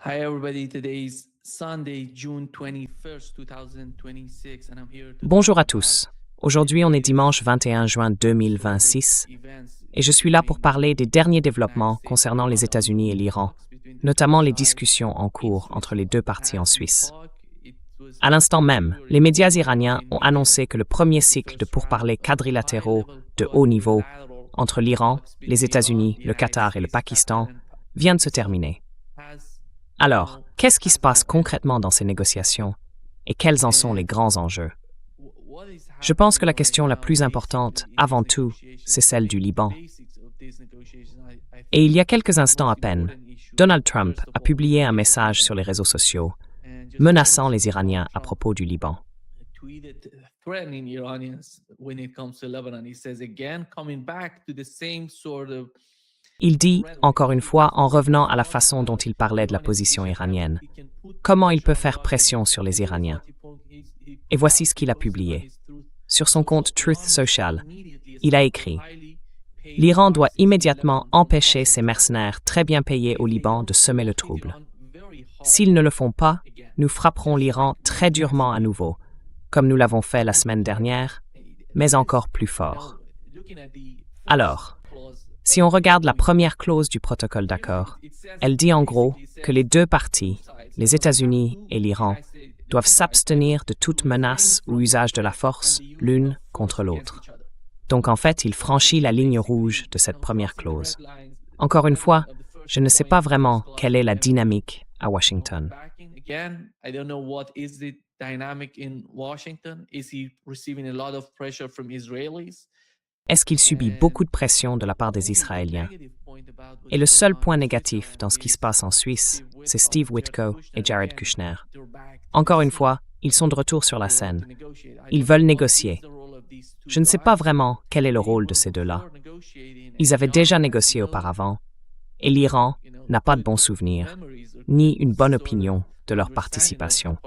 Hi everybody, today is Sunday, June 21st, 2026 and I'm here to Bonjour à tous. Aujourd'hui, on est dimanche 21 juin 2026 et je suis là pour parler des derniers développements concernant les États-Unis et l'Iran, notamment les discussions en cours entre les deux parties en Suisse. À l'instant même, les médias iraniens ont annoncé que le premier cycle de pourparlers quadrilatéraux de haut niveau entre l'Iran, les États-Unis, le Qatar et le Pakistan vient de se terminer. Alors, qu'est-ce qui se passe concrètement dans ces négociations et quels en sont les grands enjeux? Je pense que la question la plus importante, avant tout, c'est celle du Liban. Et il y a quelques instants à peine, Donald Trump a publié un message sur les réseaux sociaux menaçant les Iraniens à propos du Liban. Il dit, encore une fois, en revenant à la façon dont il parlait de la position iranienne, comment il peut faire pression sur les Iraniens. Et voici ce qu'il a publié. Sur son compte Truth Social, il a écrit « L'Iran doit immédiatement empêcher ses mercenaires très bien payés au Liban de semer le trouble. S'ils ne le font pas, nous frapperons l'Iran très durement à nouveau, comme nous l'avons fait la semaine dernière, mais encore plus fort. » Alors, si on regarde la première clause du protocole d'accord, elle dit en gros que les deux parties, les États-Unis et l'Iran, doivent s'abstenir de toute menace ou usage de la force l'une contre l'autre. Donc en fait, il franchit la ligne rouge de cette première clause. Encore une fois, je ne sais pas vraiment quelle est la dynamique à Washington. Est-ce qu'il subit beaucoup de pression de la part des Israéliens? Et le seul point négatif dans ce qui se passe en Suisse, c'est Steve Witko et Jared Kushner. Encore une fois, ils sont de retour sur la scène. Ils veulent négocier. Je ne sais pas vraiment quel est le rôle de ces deux-là. Ils avaient déjà négocié auparavant, et l'Iran n'a pas de bons souvenirs, ni une bonne opinion de leur participation.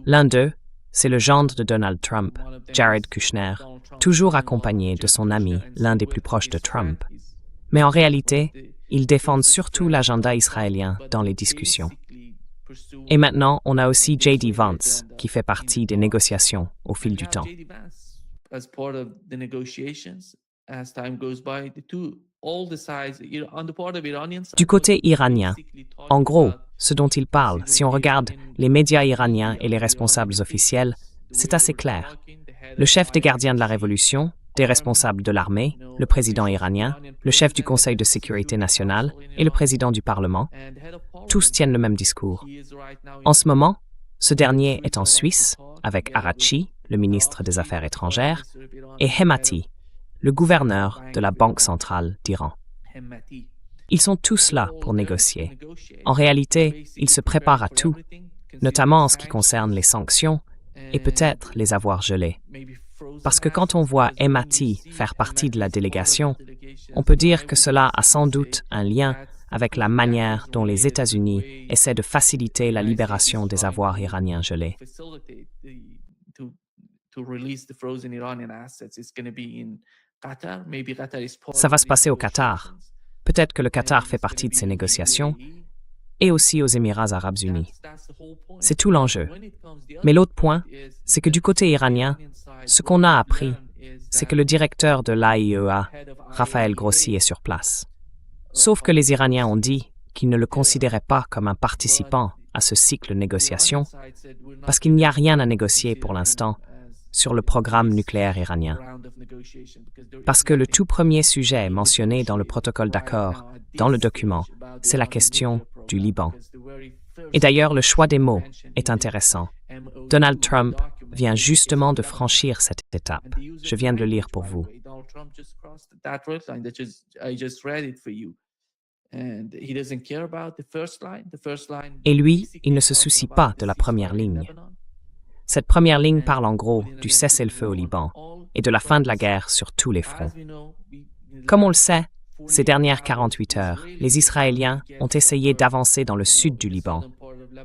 L'un d'eux, c'est le gendre de Donald Trump, Jared Kushner, toujours accompagné de son ami, l'un des plus proches de Trump. Mais en réalité, ils défendent surtout l'agenda israélien dans les discussions. Et maintenant, on a aussi J.D. Vance, qui fait partie des négociations au fil du temps. Du côté iranien, en gros, ce dont il parle, si on regarde les médias iraniens et les responsables officiels, c'est assez clair. Le chef des gardiens de la révolution, des responsables de l'armée, le président iranien, le chef du Conseil de sécurité nationale et le président du Parlement, tous tiennent le même discours. En ce moment, ce dernier est en Suisse avec Araghchi, le ministre des Affaires étrangères, et Hemati, le gouverneur de la Banque centrale d'Iran. Ils sont tous là pour négocier. En réalité, ils se préparent à tout, notamment en ce qui concerne les sanctions et peut-être les avoirs gelés. Parce que quand on voit Hemati faire partie de la délégation, on peut dire que cela a sans doute un lien avec la manière dont les États-Unis essaient de faciliter la libération des avoirs iraniens gelés. Ça va se passer au Qatar. Peut-être que le Qatar fait partie de ces négociations, et aussi aux Émirats arabes unis. C'est tout l'enjeu. Mais l'autre point, c'est que du côté iranien, ce qu'on a appris, c'est que le directeur de l'AIEA, Raphaël Grossi, est sur place. Sauf que les Iraniens ont dit qu'ils ne le considéraient pas comme un participant à ce cycle de négociations, parce qu'il n'y a rien à négocier pour l'instant sur le programme nucléaire iranien. Parce que le tout premier sujet mentionné dans le protocole d'accord, dans le document, c'est la question du Liban. Et d'ailleurs, le choix des mots est intéressant. Donald Trump vient justement de franchir cette étape. Je viens de le lire pour vous. Et lui, il ne se soucie pas de la première ligne. Cette première ligne parle en gros du cessez-le-feu au Liban et de la fin de la guerre sur tous les fronts. Comme on le sait, ces dernières 48 heures, les Israéliens ont essayé d'avancer dans le sud du Liban,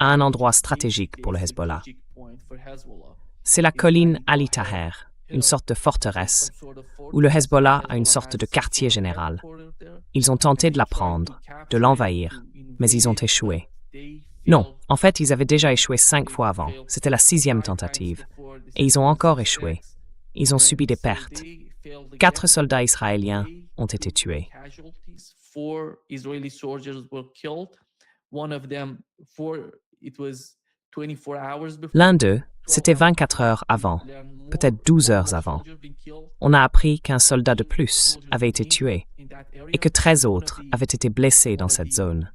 à un endroit stratégique pour le Hezbollah. C'est la colline Ali Taher, une sorte de forteresse, où le Hezbollah a une sorte de quartier général. Ils ont tenté de la prendre, de l'envahir, mais ils ont échoué. Non, en fait, ils avaient déjà échoué 5 fois avant. C'était la 6e tentative. Et ils ont encore échoué. Ils ont subi des pertes. 4 soldats israéliens ont été tués. L'un d'eux, c'était 24 heures avant, peut-être 12 heures avant. On a appris qu'un soldat de plus avait été tué et que 13 autres avaient été blessés dans cette zone.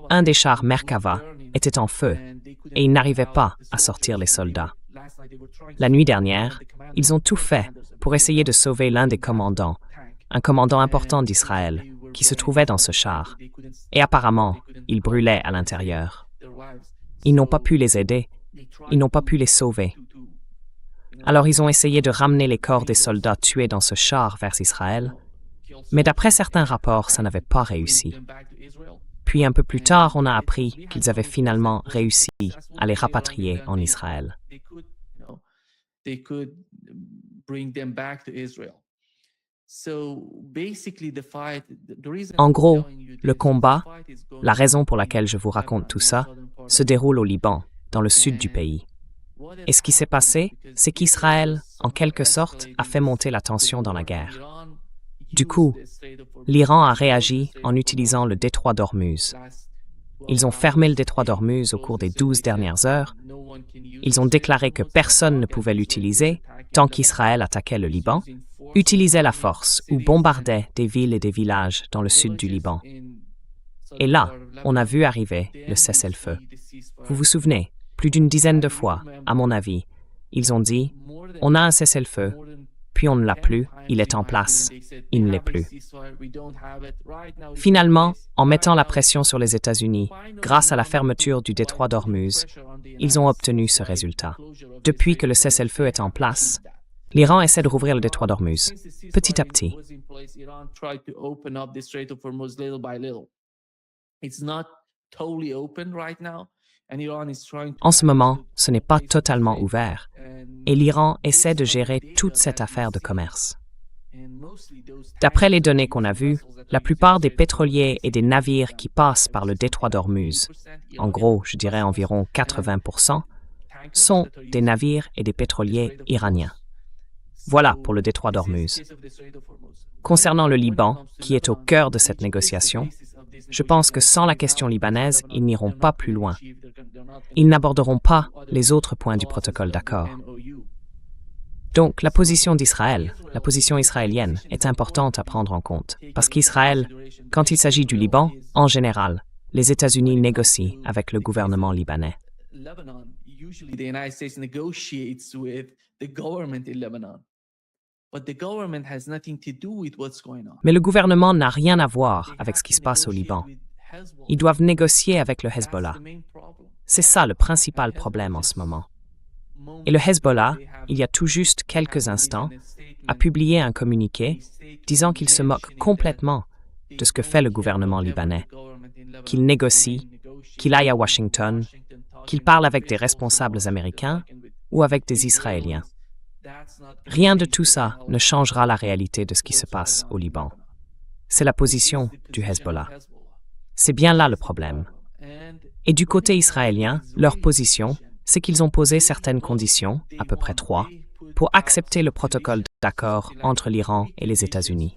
Un des chars Merkava était en feu et ils n'arrivaient pas à sortir les soldats. La nuit dernière, ils ont tout fait pour essayer de sauver l'un des commandants, un commandant important d'Israël, qui se trouvait dans ce char. Et apparemment, il brûlait à l'intérieur. Ils n'ont pas pu les aider, ils n'ont pas pu les sauver. Alors ils ont essayé de ramener les corps des soldats tués dans ce char vers Israël, mais d'après certains rapports, ça n'avait pas réussi. Puis un peu plus tard, on a appris qu'ils avaient finalement réussi à les rapatrier en Israël. En gros, le combat, la raison pour laquelle je vous raconte tout ça, se déroule au Liban, dans le sud du pays. Et ce qui s'est passé, c'est qu'Israël, en quelque sorte, a fait monter la tension dans la guerre. Du coup, l'Iran a réagi en utilisant le détroit d'Ormuz. Ils ont fermé le détroit d'Ormuz au cours des 12 dernières heures. Ils ont déclaré que personne ne pouvait l'utiliser tant qu'Israël attaquait le Liban, utilisait la force ou bombardait des villes et des villages dans le sud du Liban. Et là, on a vu arriver le cessez-le-feu. Vous vous souvenez, plus d'une dizaine de fois, à mon avis, ils ont dit « On a un cessez-le-feu », puis on ne l'a plus, il est en place, il ne l'est plus. Finalement, en mettant la pression sur les États-Unis, grâce à la fermeture du détroit d'Ormuz, ils ont obtenu ce résultat. Depuis que le cessez-le-feu est en place, l'Iran essaie de rouvrir le détroit d'Ormuz, petit à petit. En ce moment, ce n'est pas totalement ouvert, et l'Iran essaie de gérer toute cette affaire de commerce. D'après les données qu'on a vues, la plupart des pétroliers et des navires qui passent par le détroit d'Ormuz, en gros, je dirais environ 80%, sont des navires et des pétroliers iraniens. Voilà pour le détroit d'Ormuz. Concernant le Liban, qui est au cœur de cette négociation, je pense que sans la question libanaise, ils n'iront pas plus loin. Ils n'aborderont pas les autres points du protocole d'accord. Donc, la position d'Israël, la position israélienne, est importante à prendre en compte, parce qu'Israël, quand il s'agit du Liban, en général, les États-Unis négocient avec le gouvernement libanais. Mais le gouvernement n'a rien à voir avec ce qui se passe au Liban. Ils doivent négocier avec le Hezbollah. C'est ça le principal problème en ce moment. Et le Hezbollah, il y a tout juste quelques instants, a publié un communiqué disant qu'il se moque complètement de ce que fait le gouvernement libanais, qu'il négocie, qu'il aille à Washington, qu'il parle avec des responsables américains ou avec des Israéliens. Rien de tout ça ne changera la réalité de ce qui se passe au Liban. C'est la position du Hezbollah. C'est bien là le problème. Et du côté israélien, leur position, c'est qu'ils ont posé certaines conditions, à peu près 3, pour accepter le protocole d'accord entre l'Iran et les États-Unis.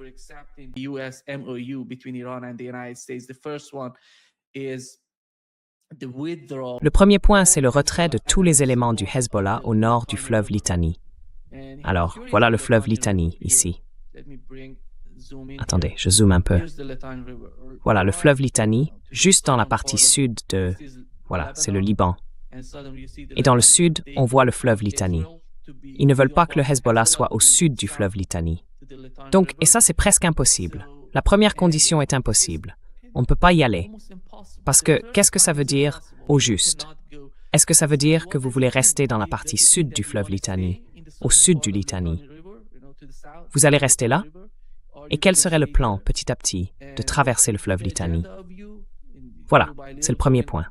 Le premier point, c'est le retrait de tous les éléments du Hezbollah au nord du fleuve Litani. Alors, voilà le fleuve Litani, ici. Attendez, je zoome un peu. Voilà, le fleuve Litani, juste dans la partie sud de... Voilà, c'est le Liban. Et dans le sud, on voit le fleuve Litani. Ils ne veulent pas que le Hezbollah soit au sud du fleuve Litani. Donc, et ça, c'est presque impossible. La première condition est impossible. On ne peut pas y aller. Parce que, qu'est-ce que ça veut dire, au juste? Est-ce que ça veut dire que vous voulez rester dans la partie sud du fleuve Litani, au sud du Litani? Vous allez rester là? Et quel serait le plan, petit à petit, de traverser le fleuve Litani? Voilà, c'est le premier point.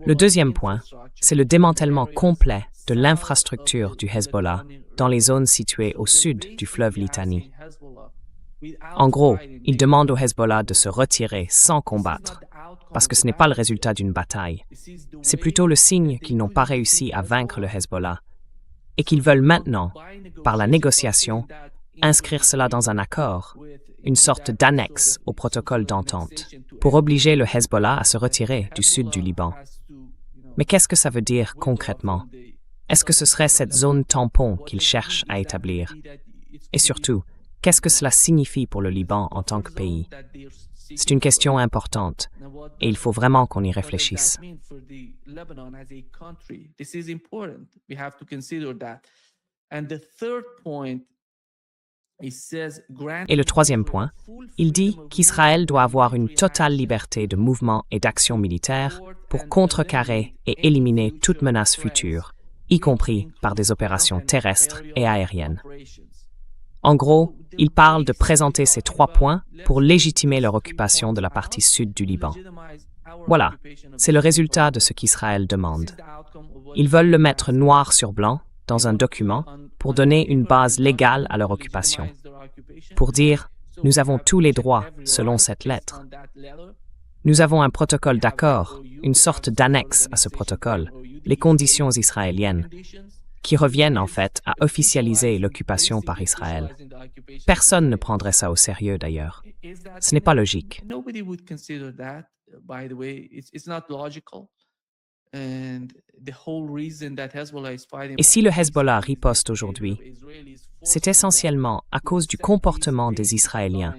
Le deuxième point, c'est le démantèlement complet de l'infrastructure du Hezbollah dans les zones situées au sud du fleuve Litani. En gros, il demande au Hezbollah de se retirer sans combattre, parce que ce n'est pas le résultat d'une bataille. C'est plutôt le signe qu'ils n'ont pas réussi à vaincre le Hezbollah et qu'ils veulent maintenant, par la négociation, inscrire cela dans un accord, une sorte d'annexe au protocole d'entente, pour obliger le Hezbollah à se retirer du sud du Liban. Mais qu'est-ce que ça veut dire concrètement? Est-ce que ce serait cette zone tampon qu'ils cherchent à établir? Et surtout, qu'est-ce que cela signifie pour le Liban en tant que pays? C'est une question importante et il faut vraiment qu'on y réfléchisse. Et le troisième point, il dit qu'Israël doit avoir une totale liberté de mouvement et d'action militaire pour contrecarrer et éliminer toute menace future, y compris par des opérations terrestres et aériennes. En gros, il parle de présenter ces 3 points pour légitimer leur occupation de la partie sud du Liban. Voilà, c'est le résultat de ce qu'Israël demande. Ils veulent le mettre noir sur blanc dans un document pour donner une base légale à leur occupation. Pour dire, nous avons tous les droits selon cette lettre. Nous avons un protocole d'accord, une sorte d'annexe à ce protocole, les conditions israéliennes, qui reviennent en fait à officialiser l'occupation par Israël. Personne ne prendrait ça au sérieux d'ailleurs. Ce n'est pas logique. Et si le Hezbollah riposte aujourd'hui, c'est essentiellement à cause du comportement des Israéliens,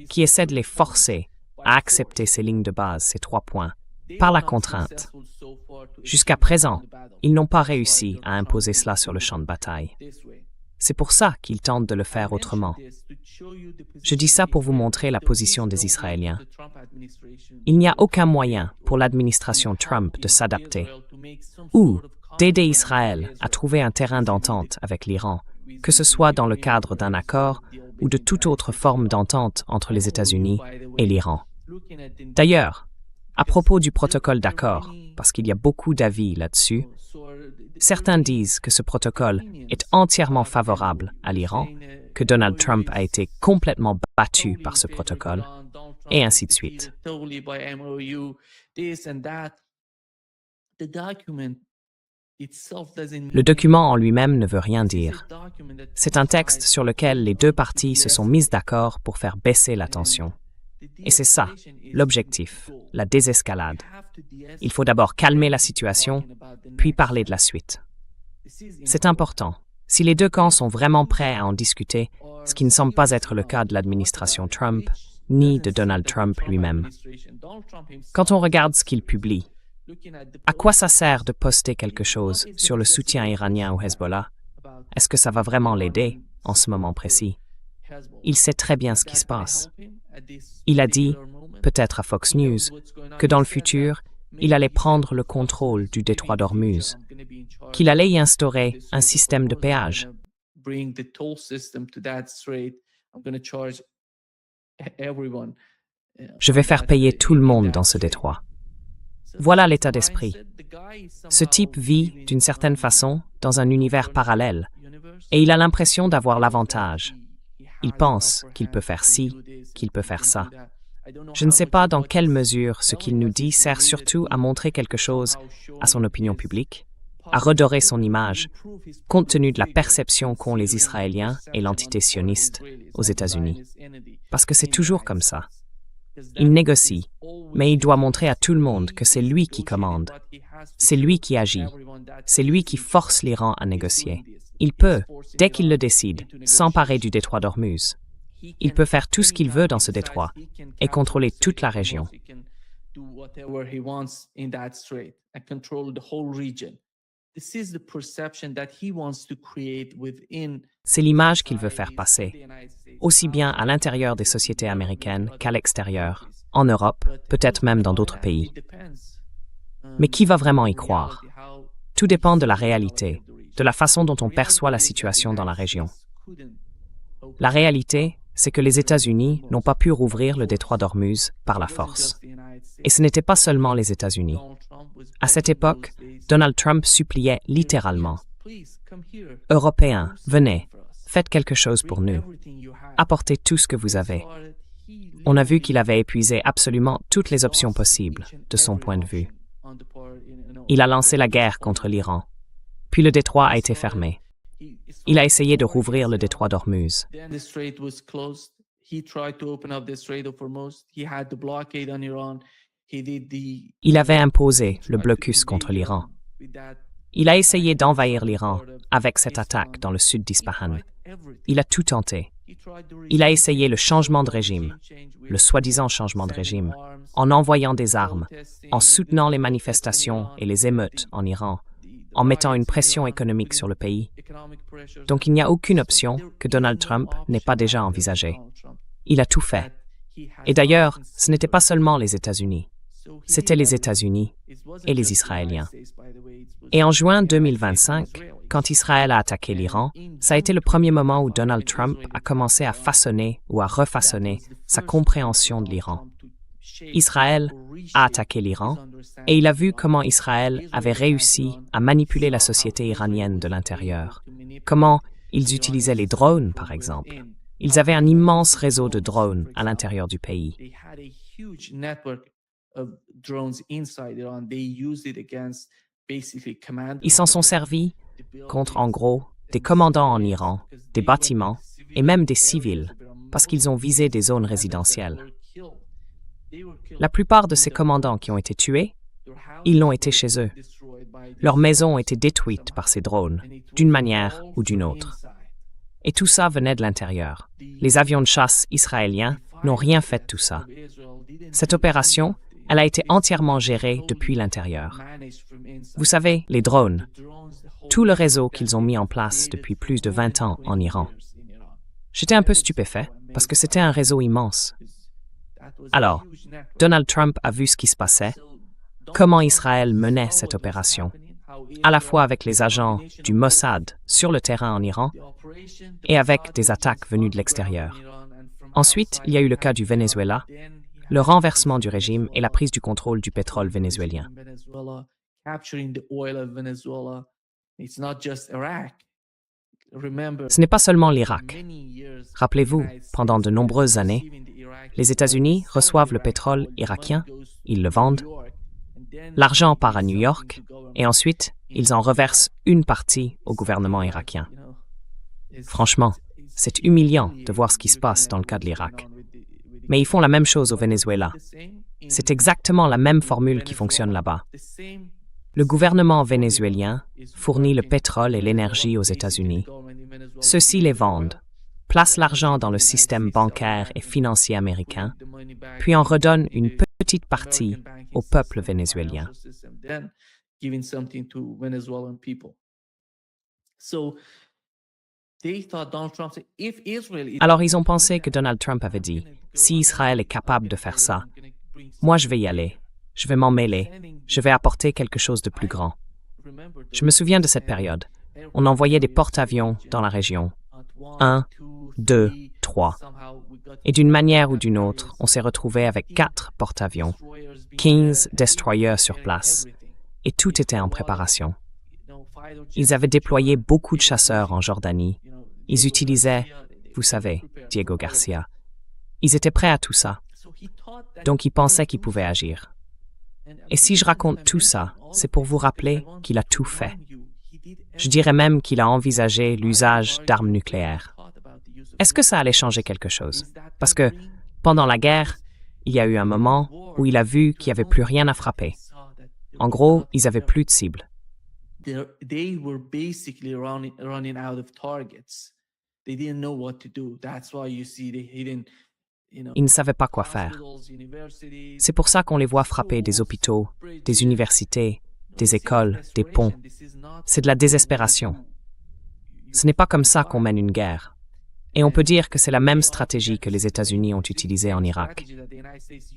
qui essaient de les forcer à accepter ces lignes de base, ces 3 points, par la contrainte. Jusqu'à présent, ils n'ont pas réussi à imposer cela sur le champ de bataille. C'est pour ça qu'ils tentent de le faire autrement. Je dis ça pour vous montrer la position des Israéliens. Il n'y a aucun moyen pour l'administration Trump de s'adapter ou d'aider Israël à trouver un terrain d'entente avec l'Iran, que ce soit dans le cadre d'un accord ou de toute autre forme d'entente entre les États-Unis et l'Iran. D'ailleurs, à propos du protocole d'accord, parce qu'il y a beaucoup d'avis là-dessus, certains disent que ce protocole est entièrement favorable à l'Iran, que Donald Trump a été complètement battu par ce protocole, et ainsi de suite. Le document en lui-même ne veut rien dire. C'est un texte sur lequel les 2 parties se sont mises d'accord pour faire baisser la tension. Et c'est ça, l'objectif, la désescalade. Il faut d'abord calmer la situation, puis parler de la suite. C'est important. Si les 2 camps sont vraiment prêts à en discuter, ce qui ne semble pas être le cas de l'administration Trump, ni de Donald Trump lui-même. Quand on regarde ce qu'il publie, à quoi ça sert de poster quelque chose sur le soutien iranien au Hezbollah? Est-ce que ça va vraiment l'aider en ce moment précis? Il sait très bien ce qui se passe. Il a dit, peut-être à Fox News, que dans le futur, il allait prendre le contrôle du détroit d'Ormuz, qu'il allait y instaurer un système de péage. Je vais faire payer tout le monde dans ce détroit. Voilà l'état d'esprit. Ce type vit, d'une certaine façon, dans un univers parallèle, et il a l'impression d'avoir l'avantage. Il pense qu'il peut faire ci, qu'il peut faire ça. Je ne sais pas dans quelle mesure ce qu'il nous dit sert surtout à montrer quelque chose à son opinion publique, à redorer son image, compte tenu de la perception qu'ont les Israéliens et l'entité sioniste aux États-Unis. Parce que c'est toujours comme ça. Il négocie, mais il doit montrer à tout le monde que c'est lui qui commande. C'est lui qui agit. C'est lui qui force l'Iran à négocier. Il peut, dès qu'il le décide, s'emparer du détroit d'Ormuz. Il peut faire tout ce qu'il veut dans ce détroit et contrôler toute la région. C'est l'image qu'il veut faire passer, aussi bien à l'intérieur des sociétés américaines qu'à l'extérieur, en Europe, peut-être même dans d'autres pays. Mais qui va vraiment y croire? Tout dépend de la réalité, de la façon dont on perçoit la situation dans la région. La réalité, c'est que les États-Unis n'ont pas pu rouvrir le détroit d'Ormuz par la force. Et ce n'était pas seulement les États-Unis. À cette époque, Donald Trump suppliait littéralement « Européens, venez, faites quelque chose pour nous. Apportez tout ce que vous avez. » On a vu qu'il avait épuisé absolument toutes les options possibles, de son point de vue. Il a lancé la guerre contre l'Iran. Puis le détroit a été fermé. Il a essayé de rouvrir le détroit d'Ormuz. Il avait imposé le blocus contre l'Iran. Il a essayé d'envahir l'Iran avec cette attaque dans le sud d'Ispahan. Il a tout tenté. Il a essayé le changement de régime, le soi-disant changement de régime, en envoyant des armes, en soutenant les manifestations et les émeutes en Iran, en mettant une pression économique sur le pays. Donc il n'y a aucune option que Donald Trump n'ait pas déjà envisagée. Il a tout fait. Et d'ailleurs, ce n'était pas seulement les États-Unis. C'était les États-Unis et les Israéliens. Et en juin 2025, quand Israël a attaqué l'Iran, ça a été le premier moment où Donald Trump a commencé à façonner ou à refaçonner sa compréhension de l'Iran. Israël a attaqué l'Iran et il a vu comment Israël avait réussi à manipuler la société iranienne de l'intérieur. Comment ils utilisaient les drones, par exemple. Ils avaient un immense réseau de drones à l'intérieur du pays. Ils s'en sont servis contre, en gros, des commandants en Iran, des bâtiments et même des civils, parce qu'ils ont visé des zones résidentielles. La plupart de ces commandants qui ont été tués, ils l'ont été chez eux. Leurs maisons ont été détruites par ces drones, d'une manière ou d'une autre. Et tout ça venait de l'intérieur. Les avions de chasse israéliens n'ont rien fait de tout ça. Cette opération, elle a été entièrement gérée depuis l'intérieur. Vous savez, les drones, tout le réseau qu'ils ont mis en place depuis plus de 20 ans en Iran. J'étais un peu stupéfait parce que c'était un réseau immense. Alors, Donald Trump a vu ce qui se passait, comment Israël menait cette opération, à la fois avec les agents du Mossad sur le terrain en Iran et avec des attaques venues de l'extérieur. Ensuite, il y a eu le cas du Venezuela, le renversement du régime et la prise du contrôle du pétrole vénézuélien. Ce n'est pas seulement l'Irak. Rappelez-vous, pendant de nombreuses années, les États-Unis reçoivent le pétrole irakien, ils le vendent, l'argent part à New York, et ensuite, ils en reversent une partie au gouvernement irakien. Franchement, c'est humiliant de voir ce qui se passe dans le cas de l'Irak. Mais ils font la même chose au Venezuela. C'est exactement la même formule qui fonctionne là-bas. Le gouvernement vénézuélien fournit le pétrole et l'énergie aux États-Unis. Ceux-ci les vendent, placent l'argent dans le système bancaire et financier américain, puis en redonnent une petite partie au peuple vénézuélien. Alors ils ont pensé que Donald Trump avait dit, si Israël est capable de faire ça, moi je vais y aller, je vais m'en mêler, je vais apporter quelque chose de plus grand. Je me souviens de cette période. On envoyait des porte-avions dans la région. 1, 2, 3. Et d'une manière ou d'une autre, on s'est retrouvé avec 4 porte-avions, 15 destroyers sur place, et tout était en préparation. Ils avaient déployé beaucoup de chasseurs en Jordanie. Ils utilisaient, vous savez, Diego Garcia. Ils étaient prêts à tout ça. Donc ils pensaient qu'ils pouvaient agir. Et si je raconte tout ça, c'est pour vous rappeler qu'il a tout fait. Je dirais même qu'il a envisagé l'usage d'armes nucléaires. Est-ce que ça allait changer quelque chose? Parce que, pendant la guerre, il y a eu un moment où il a vu qu'il n'y avait plus rien à frapper. En gros, ils n'avaient plus de cibles. They were basically running out of targets. They didn't know what to do. That's why you see they hidden, Ils ne savaient pas quoi faire. C'est pour ça qu'on les voit frapper des hôpitaux, des universités, des écoles, des ponts. C'est de la désespération. Ce n'est pas comme ça qu'on mène une guerre. Et on peut dire que c'est la même stratégie que les États-Unis ont utilisée en Irak.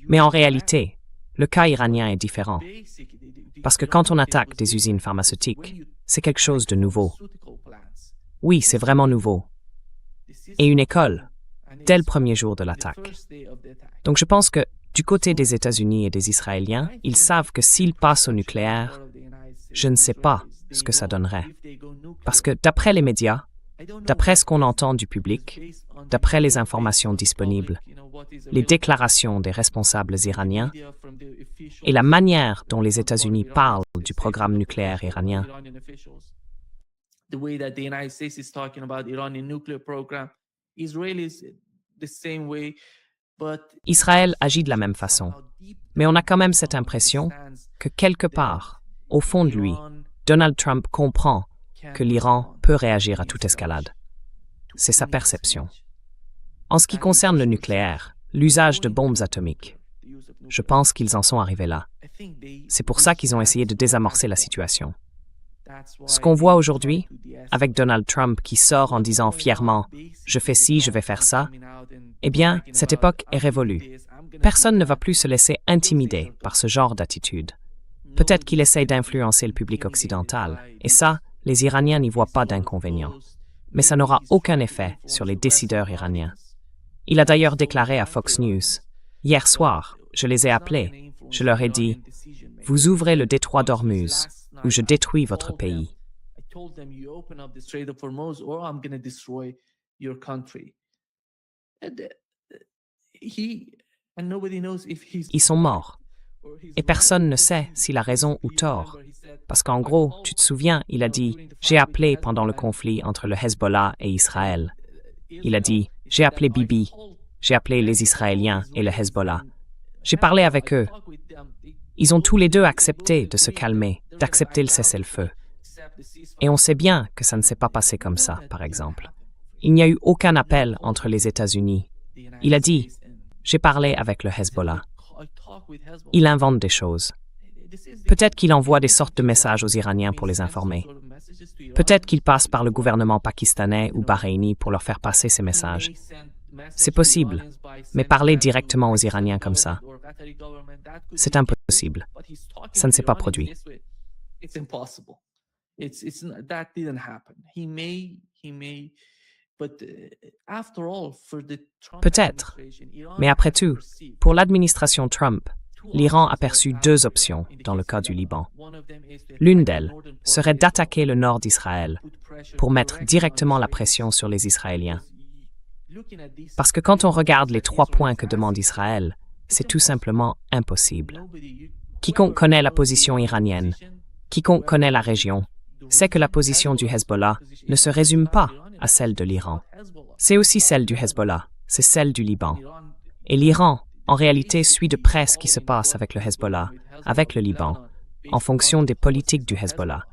Mais en réalité, le cas iranien est différent. Parce que quand on attaque des usines pharmaceutiques, c'est quelque chose de nouveau. Oui, c'est vraiment nouveau. Et une école, dès le premier jour de l'attaque. Donc je pense que du côté des États-Unis et des Israéliens, ils savent que s'ils passent au nucléaire, je ne sais pas ce que ça donnerait. Parce que d'après les médias, d'après ce qu'on entend du public, d'après les informations disponibles, les déclarations des responsables iraniens et la manière dont les États-Unis parlent du programme nucléaire iranien, the way that the United States is talking about Iranian nuclear program, Israel is the same way, but Israël agit de la même façon. Mais on a quand même cette impression que quelque part, au fond de lui, Donald Trump comprend que l'Iran peut réagir à toute escalade. C'est sa perception. En ce qui concerne le nucléaire, l'usage de bombes atomiques, je pense qu'ils en sont arrivés là. C'est pour ça qu'ils ont essayé de désamorcer la situation. Ce qu'on voit aujourd'hui, avec Donald Trump qui sort en disant fièrement « je fais ci, je vais faire ça », eh bien, cette époque est révolue. Personne ne va plus se laisser intimider par ce genre d'attitude. Peut-être qu'il essaye d'influencer le public occidental, et ça, les Iraniens n'y voient pas d'inconvénient. Mais ça n'aura aucun effet sur les décideurs iraniens. Il a d'ailleurs déclaré à Fox News « Hier soir, je les ai appelés, je leur ai dit « Vous ouvrez le détroit d'Ormuz ». Où je détruis votre pays. Ils sont morts. Et personne ne sait s'il a raison ou tort. Parce qu'en gros, tu te souviens, il a dit « J'ai appelé pendant le conflit entre le Hezbollah et Israël ». Il a dit « J'ai appelé Bibi, j'ai appelé les Israéliens et le Hezbollah. J'ai parlé avec eux. » Ils ont tous les deux accepté de se calmer, d'accepter le cessez-le-feu. Et on sait bien que ça ne s'est pas passé comme ça, par exemple. Il n'y a eu aucun appel entre les États-Unis. Il a dit « J'ai parlé avec le Hezbollah ». Il invente des choses. Peut-être qu'il envoie des sortes de messages aux Iraniens pour les informer. Peut-être qu'il passe par le gouvernement pakistanais ou bahreïni pour leur faire passer ces messages. C'est possible, mais parler directement aux Iraniens comme ça, c'est impossible. Ça ne s'est pas produit. Peut-être, mais après tout, pour l'administration Trump, l'Iran a perçu deux options dans le cas du Liban. L'une d'elles serait d'attaquer le nord d'Israël pour mettre directement la pression sur les Israéliens. Parce que quand on regarde les 3 points que demande Israël, c'est tout simplement impossible. Quiconque connaît la position iranienne, quiconque connaît la région, sait que la position du Hezbollah ne se résume pas à celle de l'Iran. C'est aussi celle du Hezbollah, c'est celle du Liban. Et l'Iran, en réalité, suit de près ce qui se passe avec le Hezbollah, avec le Liban, en fonction des politiques du Hezbollah.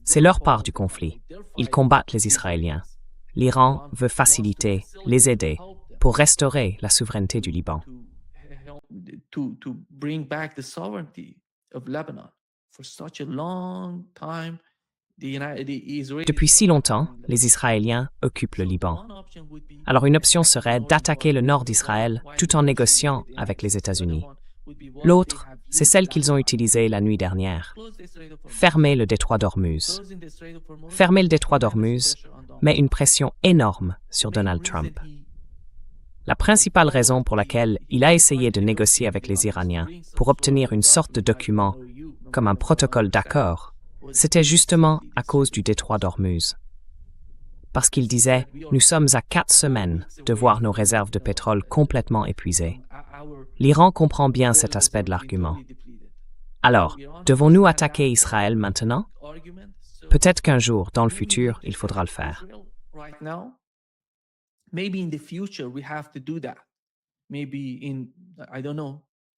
C'est leur part du conflit. Ils combattent les Israéliens. L'Iran veut faciliter, les aider, pour restaurer la souveraineté du Liban. Depuis si longtemps, les Israéliens occupent le Liban. Alors une option serait d'attaquer le nord d'Israël tout en négociant avec les États-Unis. L'autre, c'est celle qu'ils ont utilisée la nuit dernière. Fermer le détroit d'Ormuz. Fermer le détroit d'Ormuz met une pression énorme sur Donald Trump. La principale raison pour laquelle il a essayé de négocier avec les Iraniens pour obtenir une sorte de document, comme un protocole d'accord, c'était justement à cause du détroit d'Ormuz. Parce qu'il disait « Nous sommes à 4 semaines de voir nos réserves de pétrole complètement épuisées ». L'Iran comprend bien cet aspect de l'argument. Alors, devons-nous attaquer Israël maintenant? Peut-être qu'un jour, dans le futur, il faudra le faire.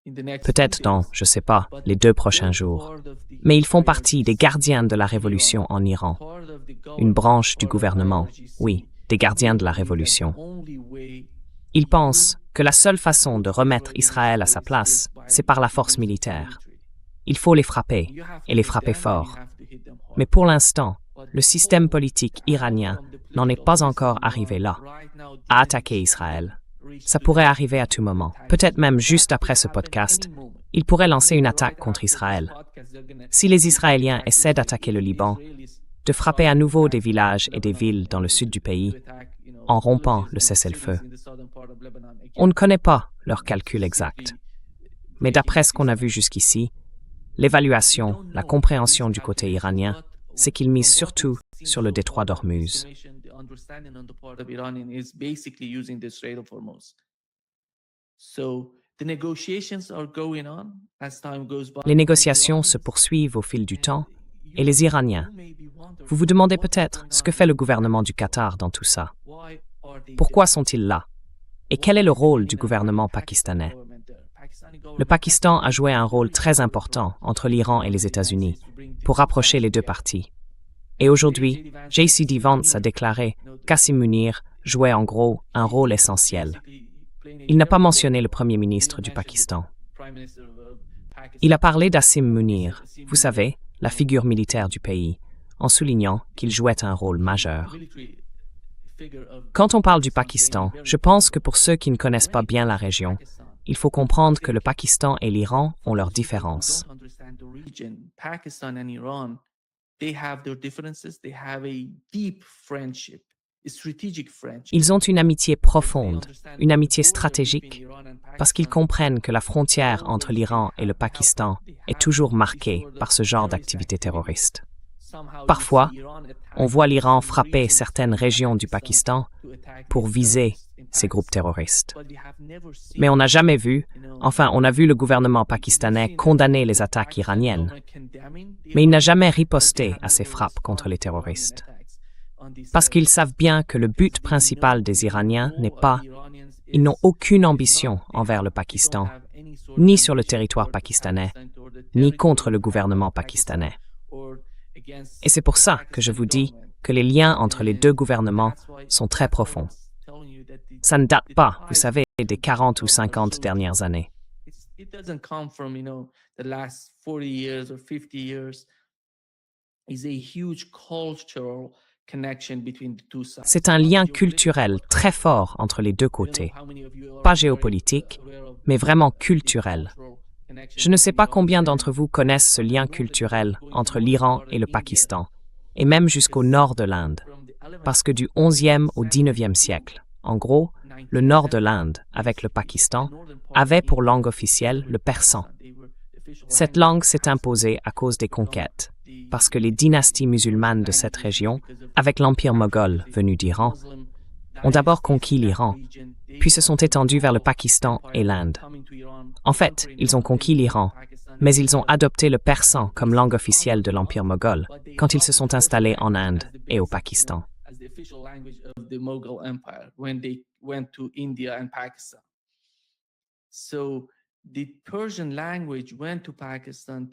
Peut-être dans, je ne sais pas, les 2 prochains jours. Mais ils font partie des gardiens de la révolution en Iran. Une branche du gouvernement, oui, des gardiens de la révolution. Ils pensent que la seule façon de remettre Israël à sa place, c'est par la force militaire. Il faut les frapper, et les frapper fort. Mais pour l'instant, le système politique iranien n'en est pas encore arrivé là, à attaquer Israël. Ça pourrait arriver à tout moment, peut-être même juste après ce podcast. Ils pourraient lancer une attaque contre Israël. Si les Israéliens essaient d'attaquer le Liban, de frapper à nouveau des villages et des villes dans le sud du pays, en rompant le cessez-le-feu. On ne connaît pas leur calcul exact, mais d'après ce qu'on a vu jusqu'ici, l'évaluation, la compréhension du côté iranien, c'est qu'ils misent surtout sur le détroit d'Ormuz. Les négociations se poursuivent au fil du temps, et les Iraniens. Vous vous demandez peut-être ce que fait le gouvernement du Qatar dans tout ça. Pourquoi sont-ils là? Et quel est le rôle du gouvernement pakistanais? Le Pakistan a joué un rôle très important entre l'Iran et les États-Unis pour rapprocher les deux parties. Et aujourd'hui, JCD Vance a déclaré qu'Asim Munir jouait en gros un rôle essentiel. Il n'a pas mentionné le Premier ministre du Pakistan. Il a parlé d'Asim Munir, vous savez, la figure militaire du pays, en soulignant qu'il jouait un rôle majeur. Quand on parle du Pakistan, je pense que pour ceux qui ne connaissent pas bien la région, il faut comprendre que le Pakistan et l'Iran ont leurs différences. Ils ont une amitié profonde, une amitié stratégique, parce qu'ils comprennent que la frontière entre l'Iran et le Pakistan est toujours marquée par ce genre d'activité terroriste. Parfois, on voit l'Iran frapper certaines régions du Pakistan pour viser ces groupes terroristes. Mais on n'a jamais vu, enfin on a vu le gouvernement pakistanais condamner les attaques iraniennes, mais il n'a jamais riposté à ces frappes contre les terroristes. Parce qu'ils savent bien que le but principal des Iraniens n'est pas, ils n'ont aucune ambition envers le Pakistan, ni sur le territoire pakistanais, ni contre le gouvernement pakistanais. Et c'est pour ça que je vous dis que les liens entre les deux gouvernements sont très profonds. Ça ne date pas, vous savez, des 40 ou 50 dernières années. C'est un lien culturel très fort entre les deux côtés. Pas géopolitique, mais vraiment culturel. Je ne sais pas combien d'entre vous connaissent ce lien culturel entre l'Iran et le Pakistan, et même jusqu'au nord de l'Inde, parce que du XIe au XIXe siècle, en gros, le nord de l'Inde, avec le Pakistan, avait pour langue officielle le persan. Cette langue s'est imposée à cause des conquêtes, parce que les dynasties musulmanes de cette région, avec l'empire moghol venu d'Iran, ont d'abord conquis l'Iran, puis se sont étendus vers le Pakistan et l'Inde. En fait, ils ont conquis l'Iran, mais ils ont adopté le persan comme langue officielle de l'empire moghol quand ils se sont installés en Inde et au Pakistan.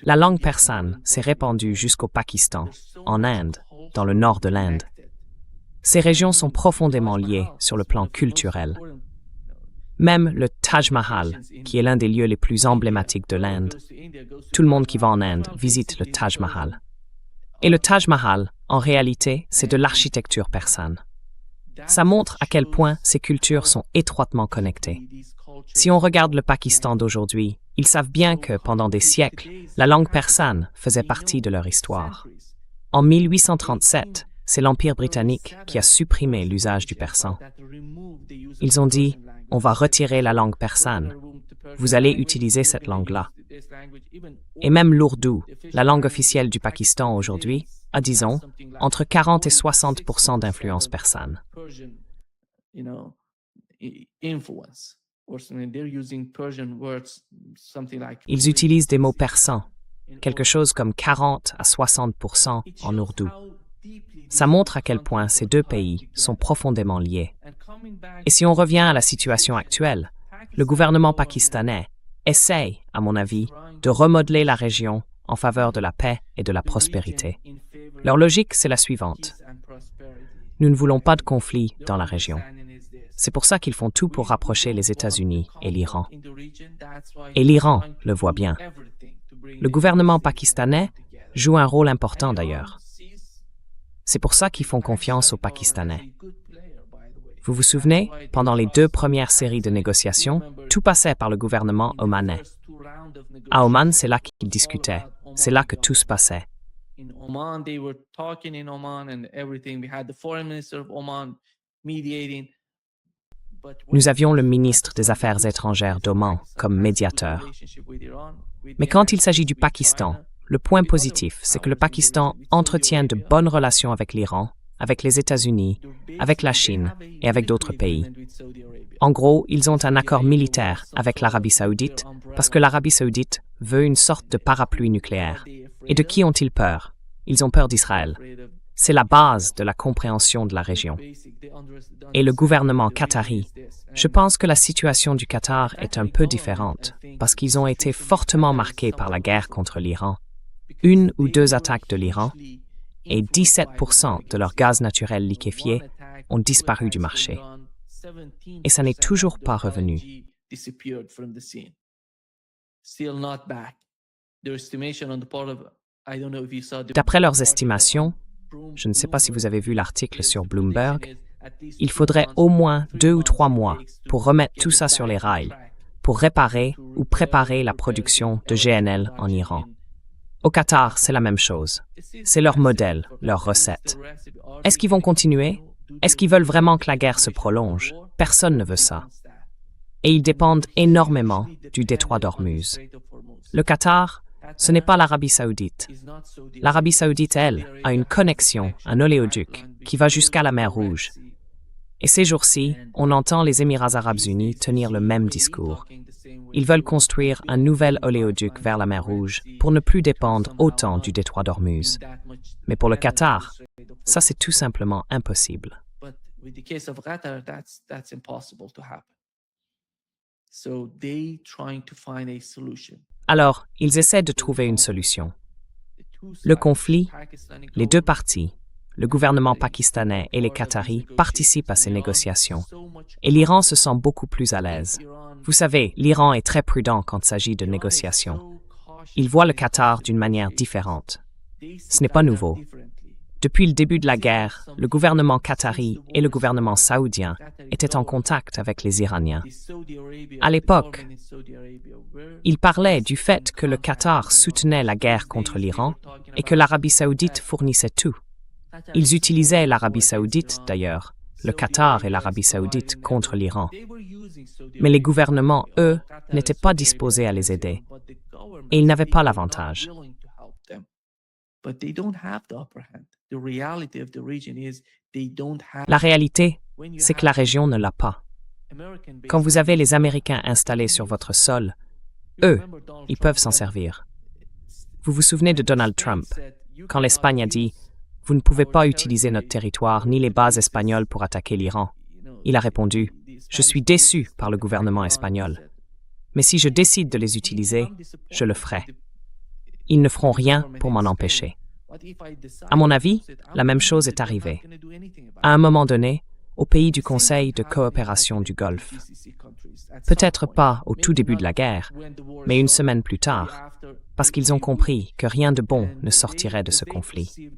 La langue persane s'est répandue jusqu'au Pakistan, en Inde, dans le nord de l'Inde. Ces régions sont profondément liées sur le plan culturel. Même le Taj Mahal, qui est l'un des lieux les plus emblématiques de l'Inde, tout le monde qui va en Inde visite le Taj Mahal. Et le Taj Mahal, en réalité, c'est de l'architecture persane. Ça montre à quel point ces cultures sont étroitement connectées. Si on regarde le Pakistan d'aujourd'hui, ils savent bien que, pendant des siècles, la langue persane faisait partie de leur histoire. En 1837, c'est l'Empire britannique qui a supprimé l'usage du persan. Ils ont dit, on va retirer la langue persane. Vous allez utiliser cette langue-là. Et même l'ourdou, la langue officielle du Pakistan aujourd'hui, a, disons, entre 40 et 60% d'influence persane. Ils utilisent des mots persans, quelque chose comme 40 à 60% en ourdou. Ça montre à quel point ces deux pays sont profondément liés. Et si on revient à la situation actuelle, le gouvernement pakistanais essaye, à mon avis, de remodeler la région en faveur de la paix et de la prospérité. Leur logique, c'est la suivante. Nous ne voulons pas de conflit dans la région. C'est pour ça qu'ils font tout pour rapprocher les États-Unis et l'Iran. Et l'Iran le voit bien. Le gouvernement pakistanais joue un rôle important d'ailleurs. C'est pour ça qu'ils font confiance aux Pakistanais. Vous vous souvenez, pendant les 2 premières séries de négociations, tout passait par le gouvernement omanais. À Oman, c'est là qu'ils discutaient. C'est là que tout se passait. Nous avions le ministre des Affaires étrangères d'Oman comme médiateur. Mais quand il s'agit du Pakistan, le point positif, c'est que le Pakistan entretient de bonnes relations avec l'Iran, avec les États-Unis, avec la Chine et avec d'autres pays. En gros, ils ont un accord militaire avec l'Arabie saoudite parce que l'Arabie saoudite veut une sorte de parapluie nucléaire. Et de qui ont-ils peur? Ils ont peur d'Israël. C'est la base de la compréhension de la région. Et le gouvernement qatari, je pense que la situation du Qatar est un peu différente parce qu'ils ont été fortement marqués par la guerre contre l'Iran. 1 ou 2 attaques de l'Iran et 17% de leur gaz naturel liquéfié ont disparu du marché. Et ça n'est toujours pas revenu. D'après leurs estimations, je ne sais pas si vous avez vu l'article sur Bloomberg, il faudrait au moins 2 ou 3 mois pour remettre tout ça sur les rails, pour réparer ou préparer la production de GNL en Iran. Au Qatar, c'est la même chose. C'est leur modèle, leur recette. Est-ce qu'ils vont continuer? Est-ce qu'ils veulent vraiment que la guerre se prolonge? Personne ne veut ça. Et ils dépendent énormément du détroit d'Ormuz. Le Qatar, ce n'est pas l'Arabie saoudite. L'Arabie saoudite, elle, a une connexion, un oléoduc, qui va jusqu'à la mer Rouge. Et ces jours-ci, on entend les Émirats arabes unis tenir le même discours. Ils veulent construire un nouvel oléoduc vers la mer Rouge pour ne plus dépendre autant du détroit d'Ormuz. Mais pour le Qatar, ça c'est tout simplement impossible. Alors, ils essaient de trouver une solution. Le conflit, les deux parties, le gouvernement pakistanais et les Qataris participent à ces négociations. Et l'Iran se sent beaucoup plus à l'aise. Vous savez, l'Iran est très prudent quand il s'agit de négociations. Il voit le Qatar d'une manière différente. Ce n'est pas nouveau. Depuis le début de la guerre, le gouvernement qatari et le gouvernement saoudien étaient en contact avec les Iraniens. À l'époque, ils parlaient du fait que le Qatar soutenait la guerre contre l'Iran et que l'Arabie saoudite fournissait tout. Ils utilisaient l'Arabie saoudite, d'ailleurs, le Qatar et l'Arabie saoudite contre l'Iran. Mais les gouvernements, eux, n'étaient pas disposés à les aider. Et ils n'avaient pas l'avantage. La réalité, c'est que la région ne l'a pas. Quand vous avez les Américains installés sur votre sol, eux, ils peuvent s'en servir. Vous vous souvenez de Donald Trump, quand l'Espagne a dit « Vous ne pouvez pas utiliser notre territoire ni les bases espagnoles pour attaquer l'Iran ». Il a répondu « Je suis déçu par le gouvernement espagnol. Mais si je décide de les utiliser, je le ferai. Ils ne feront rien pour m'en empêcher. » À mon avis, la même chose est arrivée. À un moment donné, au pays du Conseil de coopération du Golfe. Peut-être pas au tout début de la guerre, mais une semaine plus tard, parce qu'ils ont compris que rien de bon ne sortirait de ce conflit.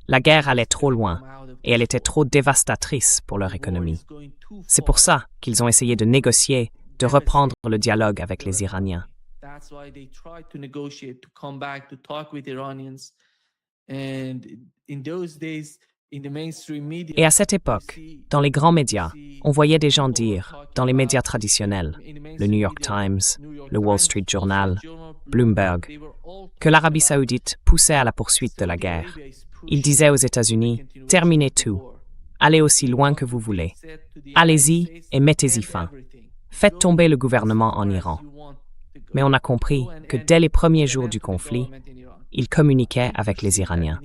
La guerre allait trop loin et elle était trop dévastatrice pour leur économie. C'est pour ça qu'ils ont essayé de négocier, de reprendre le dialogue avec les Iraniens. Et à cette époque, dans les grands médias, on voyait des gens dire, dans les médias traditionnels, le New York Times, le Wall Street Journal, Bloomberg, que l'Arabie saoudite poussait à la poursuite de la guerre. Ils disaient aux États-Unis, « Terminez tout, allez aussi loin que vous voulez, allez-y et mettez-y fin. Faites tomber le gouvernement en Iran. » Mais on a compris que dès les premiers jours du conflit, ils communiquaient avec les Iraniens.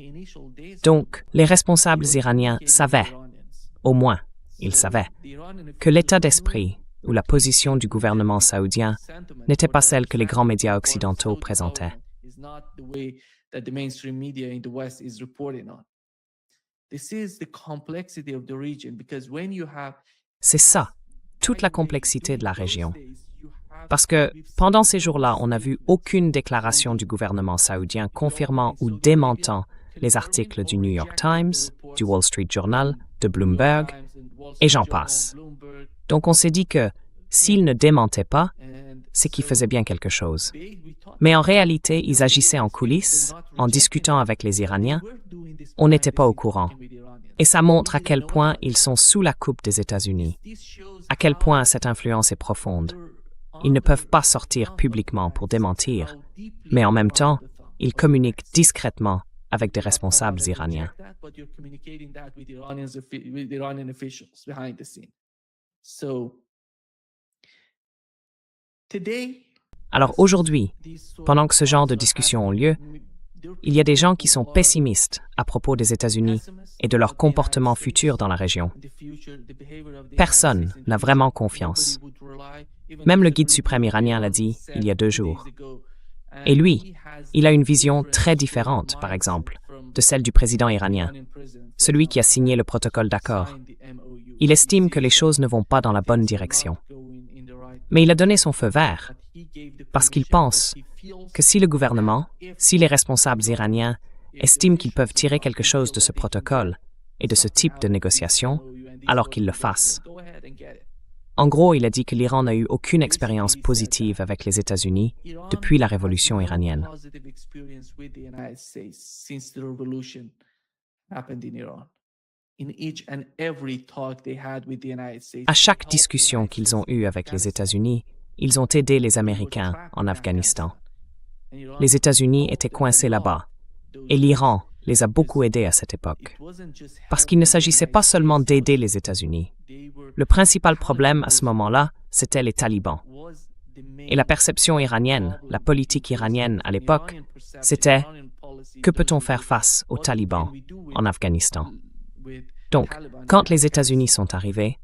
Donc, les responsables iraniens savaient, au moins, ils savaient, que l'état d'esprit ou la position du gouvernement saoudien n'était pas celle que les grands médias occidentaux présentaient. C'est ça, toute la complexité de la région. Parce que pendant ces jours-là, on n'a vu aucune déclaration du gouvernement saoudien confirmant ou démentant les articles du New York Times, du Wall Street Journal, de Bloomberg, et j'en passe. Donc on s'est dit que s'ils ne démentaient pas, c'est qu'ils faisaient bien quelque chose. Mais en réalité, ils agissaient en coulisses, en discutant avec les Iraniens. On n'était pas au courant. Et ça montre à quel point ils sont sous la coupe des États-Unis, à quel point cette influence est profonde. Ils ne peuvent pas sortir publiquement pour démentir, mais en même temps, ils communiquent discrètement avec des responsables iraniens. Alors aujourd'hui, pendant que ce genre de discussions ont lieu, il y a des gens qui sont pessimistes à propos des États-Unis et de leur comportement futur dans la région. Personne n'a vraiment confiance. Même le guide suprême iranien l'a dit il y a 2 jours. Et lui, il a une vision très différente, par exemple, de celle du président iranien, celui qui a signé le protocole d'accord. Il estime que les choses ne vont pas dans la bonne direction. Mais il a donné son feu vert parce qu'il pense que si le gouvernement, si les responsables iraniens estiment qu'ils peuvent tirer quelque chose de ce protocole et de ce type de négociation, alors qu'ils le fassent. En gros, il a dit que l'Iran n'a eu aucune expérience positive avec les États-Unis depuis la révolution iranienne. À chaque discussion qu'ils ont eue avec les États-Unis, ils ont aidé les Américains en Afghanistan. Les États-Unis étaient coincés là-bas, et l'Iran les a beaucoup aidés à cette époque. Parce qu'il ne s'agissait pas seulement d'aider les États-Unis. Le principal problème à ce moment-là, c'était les talibans. Et la perception iranienne, la politique iranienne à l'époque, c'était « que peut-on faire face aux talibans en Afghanistan ?» Donc, quand les États-Unis sont arrivés,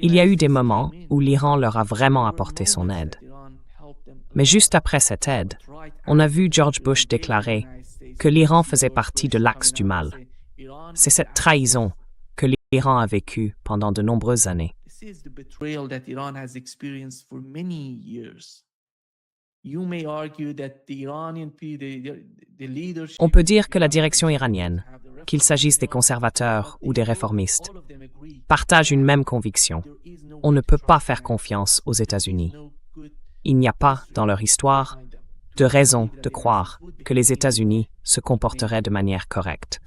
il y a eu des moments où l'Iran leur a vraiment apporté son aide. Mais juste après cette aide, on a vu George Bush déclarer que l'Iran faisait partie de l'axe du mal. C'est cette trahison que l'Iran a vécue pendant de nombreuses années. On peut dire que la direction iranienne, qu'il s'agisse des conservateurs ou des réformistes, partage une même conviction. On ne peut pas faire confiance aux États-Unis. Il n'y a pas, dans leur histoire, de raison de croire que les États-Unis se comporteraient de manière correcte.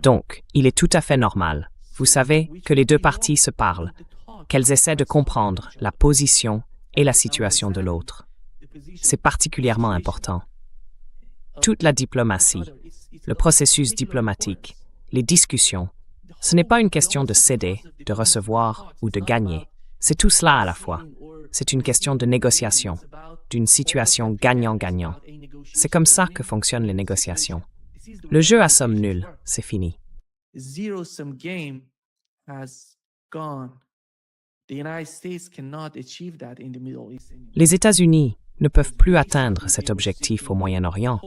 Donc, il est tout à fait normal, vous savez, que les 2 parties se parlent, qu'elles essaient de comprendre la position et la situation de l'autre. C'est particulièrement important. Toute la diplomatie, le processus diplomatique, les discussions, ce n'est pas une question de céder, de recevoir ou de gagner. C'est tout cela à la fois. C'est une question de négociation, d'une situation gagnant-gagnant. C'est comme ça que fonctionnent les négociations. Le jeu à somme nulle, c'est fini. Les États-Unis ne peuvent plus atteindre cet objectif au Moyen-Orient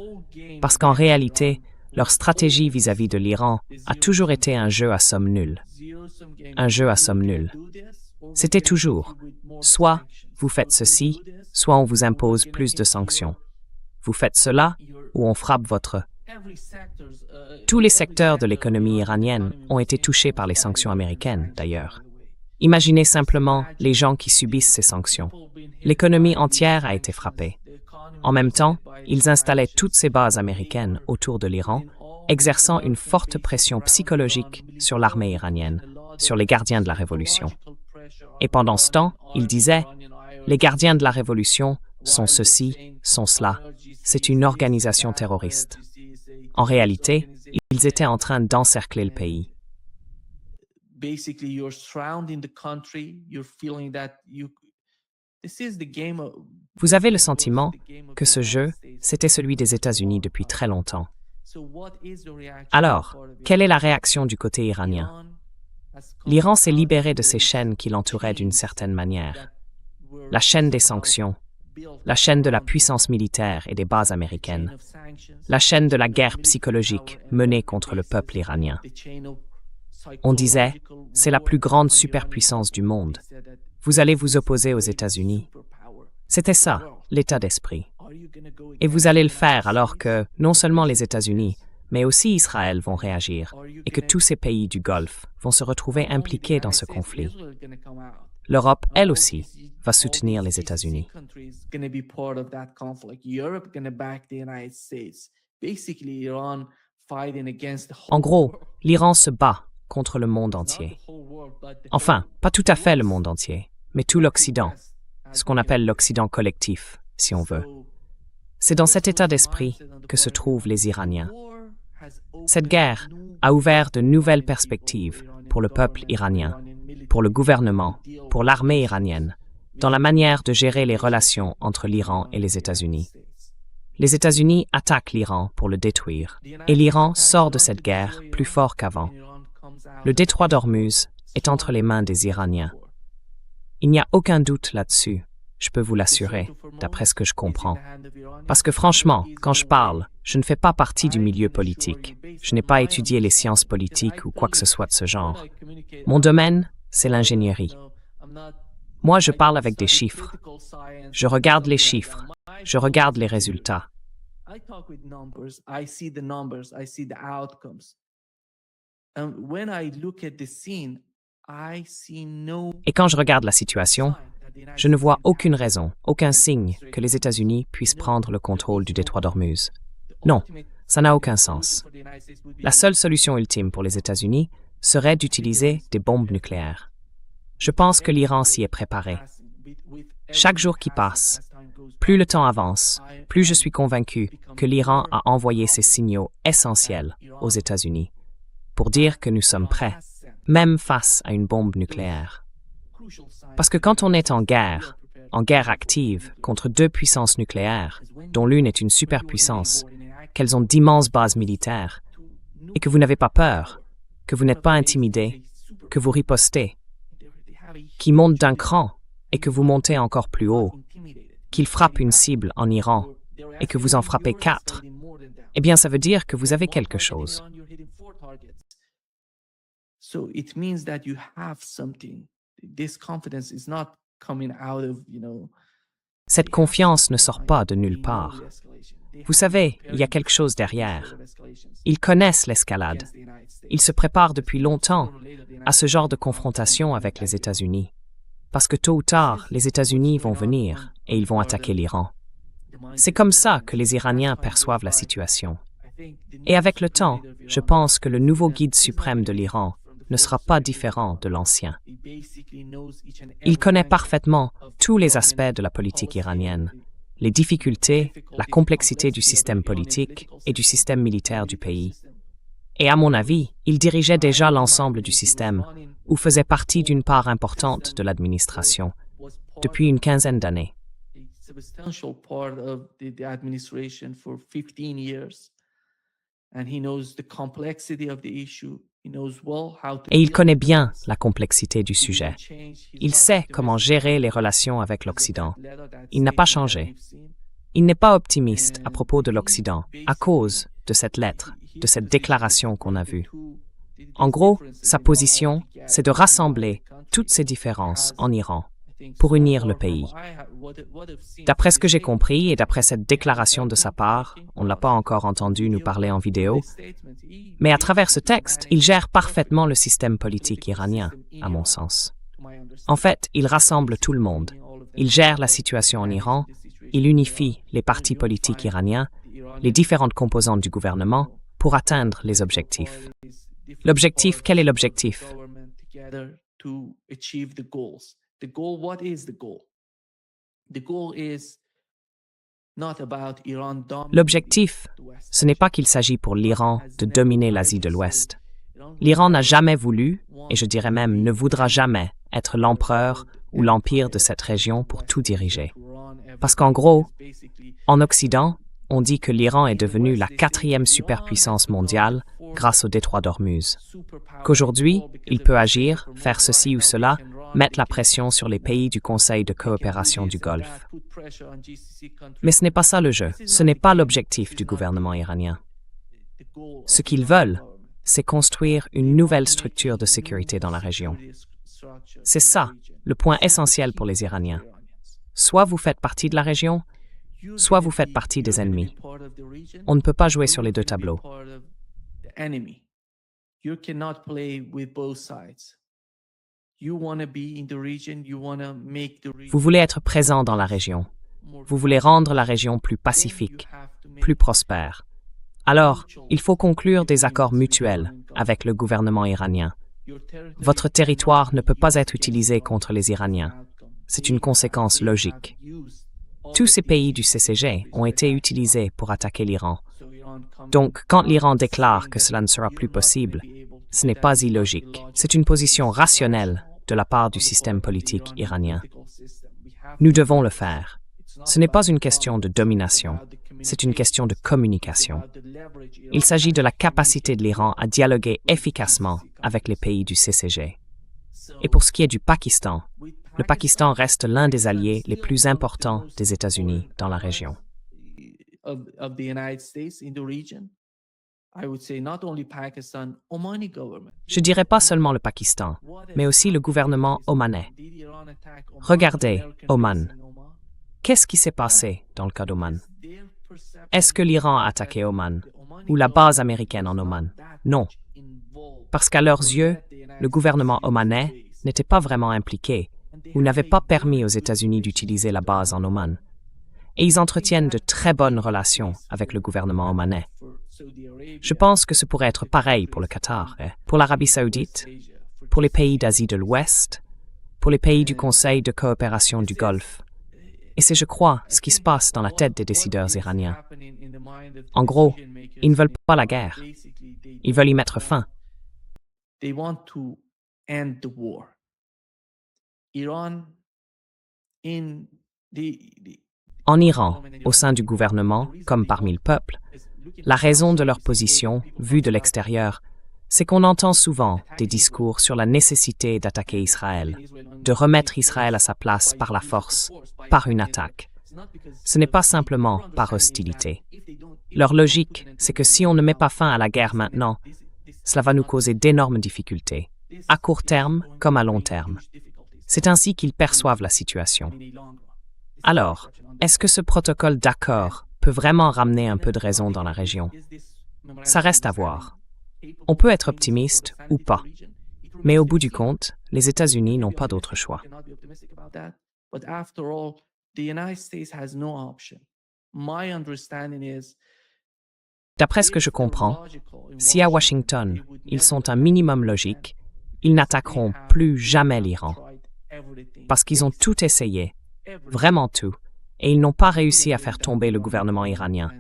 parce qu'en réalité, leur stratégie vis-à-vis de l'Iran a toujours été un jeu à somme nulle. Un jeu à somme nulle. C'était toujours, soit vous faites ceci, soit on vous impose plus de sanctions. Vous faites cela, ou on frappe votre... Tous les secteurs de l'économie iranienne ont été touchés par les sanctions américaines, d'ailleurs. Imaginez simplement les gens qui subissent ces sanctions. L'économie entière a été frappée. En même temps, ils installaient toutes ces bases américaines autour de l'Iran, exerçant une forte pression psychologique sur l'armée iranienne, sur les gardiens de la révolution. Et pendant ce temps, ils disaient « Les gardiens de la révolution sont ceci, sont cela. C'est une organisation terroriste. » En réalité, ils étaient en train d'encercler le pays. Vous avez le sentiment que ce jeu, c'était celui des États-Unis depuis très longtemps. Alors, quelle est la réaction du côté iranien? L'Iran s'est libéré de ces chaînes qui l'entouraient d'une certaine manière. La chaîne des sanctions, la chaîne de la puissance militaire et des bases américaines, la chaîne de la guerre psychologique menée contre le peuple iranien. On disait, c'est la plus grande superpuissance du monde. Vous allez vous opposer aux États-Unis. C'était ça, l'état d'esprit. Et vous allez le faire alors que non seulement les États-Unis, mais aussi Israël vont réagir et que tous ces pays du Golfe vont se retrouver impliqués dans ce conflit. L'Europe, elle aussi, va soutenir les États-Unis. En gros, l'Iran se bat contre le monde entier. Enfin, pas tout à fait le monde entier, mais tout l'Occident, ce qu'on appelle l'Occident collectif, si on veut. C'est dans cet état d'esprit que se trouvent les Iraniens. Cette guerre a ouvert de nouvelles perspectives pour le peuple iranien, pour le gouvernement, pour l'armée iranienne, dans la manière de gérer les relations entre l'Iran et les États-Unis. Les États-Unis attaquent l'Iran pour le détruire, et l'Iran sort de cette guerre plus fort qu'avant. Le détroit d'Ormuz est entre les mains des Iraniens. Il n'y a aucun doute là-dessus, je peux vous l'assurer, d'après ce que je comprends. Parce que franchement, quand je parle, je ne fais pas partie du milieu politique. Je n'ai pas étudié les sciences politiques ou quoi que ce soit de ce genre. Mon domaine, c'est l'ingénierie. Moi, je parle avec des chiffres. Je regarde les chiffres. Je regarde les résultats. Et quand je regarde la situation, je ne vois aucune raison, aucun signe que les États-Unis puissent prendre le contrôle du détroit d'Ormuz. Non, ça n'a aucun sens. La seule solution ultime pour les États-Unis serait d'utiliser des bombes nucléaires. Je pense que l'Iran s'y est préparé. Chaque jour qui passe, plus le temps avance, plus je suis convaincu que l'Iran a envoyé ces signaux essentiels aux États-Unis pour dire que nous sommes prêts, même face à une bombe nucléaire. Parce que quand on est en guerre active contre deux puissances nucléaires, dont l'une est une superpuissance, qu'elles ont d'immenses bases militaires, et que vous n'avez pas peur, que vous n'êtes pas intimidé, que vous ripostez, qui montent d'un cran et que vous montez encore plus haut, qu'ils frappent une cible en Iran et que vous en frappez 4, eh bien ça veut dire que vous avez quelque chose. So it means that you have something. This confidence is not coming out of, Cette confiance ne sort pas de nulle part. Vous savez, il y a quelque chose derrière. Ils connaissent l'escalade. Ils se préparent depuis longtemps à ce genre de confrontation avec les États-Unis. Parce que tôt ou tard, les États-Unis vont venir et ils vont attaquer l'Iran. C'est comme ça que les Iraniens perçoivent la situation. Et avec le temps, je pense que le nouveau guide suprême de l'Iran ne sera pas différent de l'ancien. Il connaît parfaitement tous les aspects de la politique iranienne, les difficultés, la complexité du système politique et du système militaire du pays. Et à mon avis, il dirigeait déjà l'ensemble du système ou faisait partie d'une part importante de l'administration depuis une quinzaine d'années. Et il connaît bien la complexité du sujet. Il sait comment gérer les relations avec l'Occident. Il n'a pas changé. Il n'est pas optimiste à propos de l'Occident à cause de cette lettre, de cette déclaration qu'on a vue. En gros, sa position, c'est de rassembler toutes ces différences en Iran pour unir le pays. D'après ce que j'ai compris et d'après cette déclaration de sa part, on ne l'a pas encore entendu nous parler en vidéo, mais à travers ce texte, il gère parfaitement le système politique iranien, à mon sens. En fait, il rassemble tout le monde. Il gère la situation en Iran, il unifie les partis politiques iraniens, les différentes composantes du gouvernement, pour atteindre les objectifs. L'objectif, quel est l'objectif? The goal, what is the goal? The goal is not about Iran dominating. L'objectif, ce n'est pas qu'il s'agit pour l'Iran de dominer l'Asie de l'Ouest. L'Iran n'a jamais voulu, et je dirais même ne voudra jamais, être l'empereur ou l'empire de cette région pour tout diriger. Parce qu'en gros, en Occident, on dit que l'Iran est devenu la 4e superpuissance mondiale grâce au détroit d'Ormuz. Qu'aujourd'hui, il peut agir, faire ceci ou cela, mettre la pression sur les pays du Conseil de coopération du Golfe. Mais ce n'est pas ça le jeu, ce n'est pas l'objectif du gouvernement iranien. Ce qu'ils veulent, c'est construire une nouvelle structure de sécurité dans la région. C'est ça, le point essentiel pour les Iraniens. Soit vous faites partie de la région, soit vous faites partie des ennemis. On ne peut pas jouer sur les deux tableaux. Vous voulez être présent dans la région. Vous voulez rendre la région plus pacifique, plus prospère. Alors, il faut conclure des accords mutuels avec le gouvernement iranien Votre territoire ne peut pas être utilisé contre les Iraniens. C'est une conséquence logique. Tous ces pays du CCG ont été utilisés pour attaquer l'Iran. Donc, quand l'Iran déclare que cela ne sera plus possible, ce n'est pas illogique. C'est une position rationnelle de la part du système politique iranien. Nous devons le faire. Ce n'est pas une question de domination, c'est une question de communication. Il s'agit de la capacité de l'Iran à dialoguer efficacement avec les pays du CCG. Et pour ce qui est du Pakistan, le Pakistan reste l'un des alliés les plus importants des États-Unis dans la région. Je dirais pas seulement le Pakistan, mais aussi le gouvernement omanais. Regardez, Oman. Qu'est-ce qui s'est passé dans le cas d'Oman? Est-ce que l'Iran a attaqué Oman ou la base américaine en Oman? Non. Parce qu'à leurs yeux, le gouvernement omanais n'était pas vraiment impliqué ou n'avait pas permis aux États-Unis d'utiliser la base en Oman. Et ils entretiennent de très bonnes relations avec le gouvernement omanais. Je pense que ce pourrait être pareil pour le Qatar, pour l'Arabie saoudite, pour les pays d'Asie de l'Ouest, pour les pays du Conseil de coopération du Golfe. Et c'est, je crois, ce qui se passe dans la tête des décideurs iraniens. En gros, ils ne veulent pas la guerre. Ils veulent y mettre fin. En Iran, au sein du gouvernement, comme parmi le peuple, la raison de leur position, vue de l'extérieur, c'est qu'on entend souvent des discours sur la nécessité d'attaquer Israël, de remettre Israël à sa place par la force, par une attaque. Ce n'est pas simplement par hostilité. Leur logique, c'est que si on ne met pas fin à la guerre maintenant, cela va nous causer d'énormes difficultés, à court terme comme à long terme. C'est ainsi qu'ils perçoivent la situation. Alors, est-ce que ce protocole d'accord peut vraiment ramener un peu de raison dans la région? Ça reste à voir. On peut être optimiste ou pas. Mais au bout du compte, les États-Unis n'ont pas d'autre choix. D'après ce que je comprends, si à Washington, ils sont un minimum logique, ils n'attaqueront plus jamais l'Iran. Parce qu'ils ont tout essayé, vraiment tout, et ils n'ont pas réussi à faire tomber le gouvernement iranien,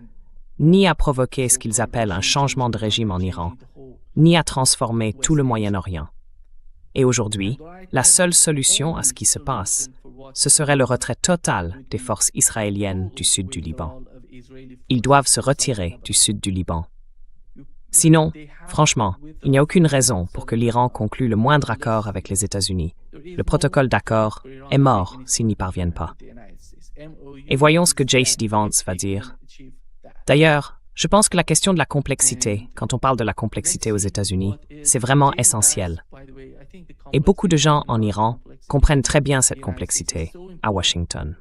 ni à provoquer ce qu'ils appellent un changement de régime en Iran, ni à transformer tout le Moyen-Orient. Et aujourd'hui, la seule solution à ce qui se passe, ce serait le retrait total des forces israéliennes du sud du Liban. Ils doivent se retirer du sud du Liban. Sinon, franchement, il n'y a aucune raison pour que l'Iran conclue le moindre accord avec les États-Unis. Le protocole d'accord est mort s'ils n'y parviennent pas. Et voyons ce que J.D. Vance va dire. D'ailleurs, je pense que la question de la complexité, quand on parle de la complexité aux États-Unis, c'est vraiment essentiel. Et beaucoup de gens en Iran comprennent très bien cette complexité à Washington.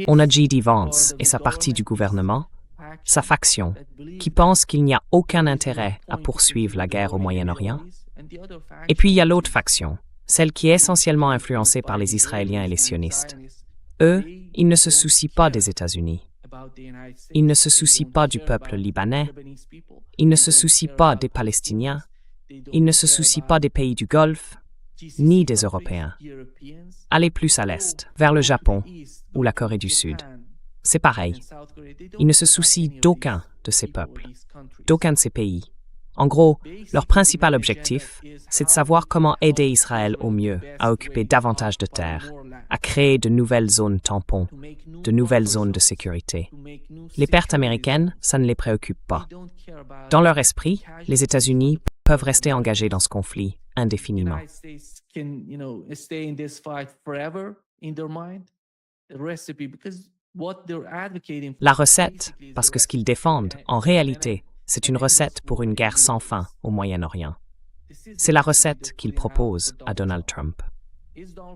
On a J.D. Vance et sa partie du gouvernement, sa faction, qui pense qu'il n'y a aucun intérêt à poursuivre la guerre au Moyen-Orient. Et puis il y a l'autre faction, celle qui est essentiellement influencée par les Israéliens et les sionistes. Eux, ils ne se soucient pas des États-Unis. Ils ne se soucient pas du peuple libanais. Ils ne se soucient pas des Palestiniens. Ils ne se soucient pas des pays du Golfe, ni des Européens. Allez plus à l'est, vers le Japon ou la Corée du Sud. C'est pareil. Ils ne se soucient d'aucun de ces peuples, d'aucun de ces pays. En gros, leur principal objectif, c'est de savoir comment aider Israël au mieux à occuper davantage de terres, à créer de nouvelles zones tampons, de nouvelles zones de sécurité. Les pertes américaines, ça ne les préoccupe pas. Dans leur esprit, les États-Unis peuvent rester engagés dans ce conflit indéfiniment. La recette, parce que ce qu'ils défendent, en réalité, c'est une recette pour une guerre sans fin au Moyen-Orient. C'est la recette qu'ils proposent à Donald Trump.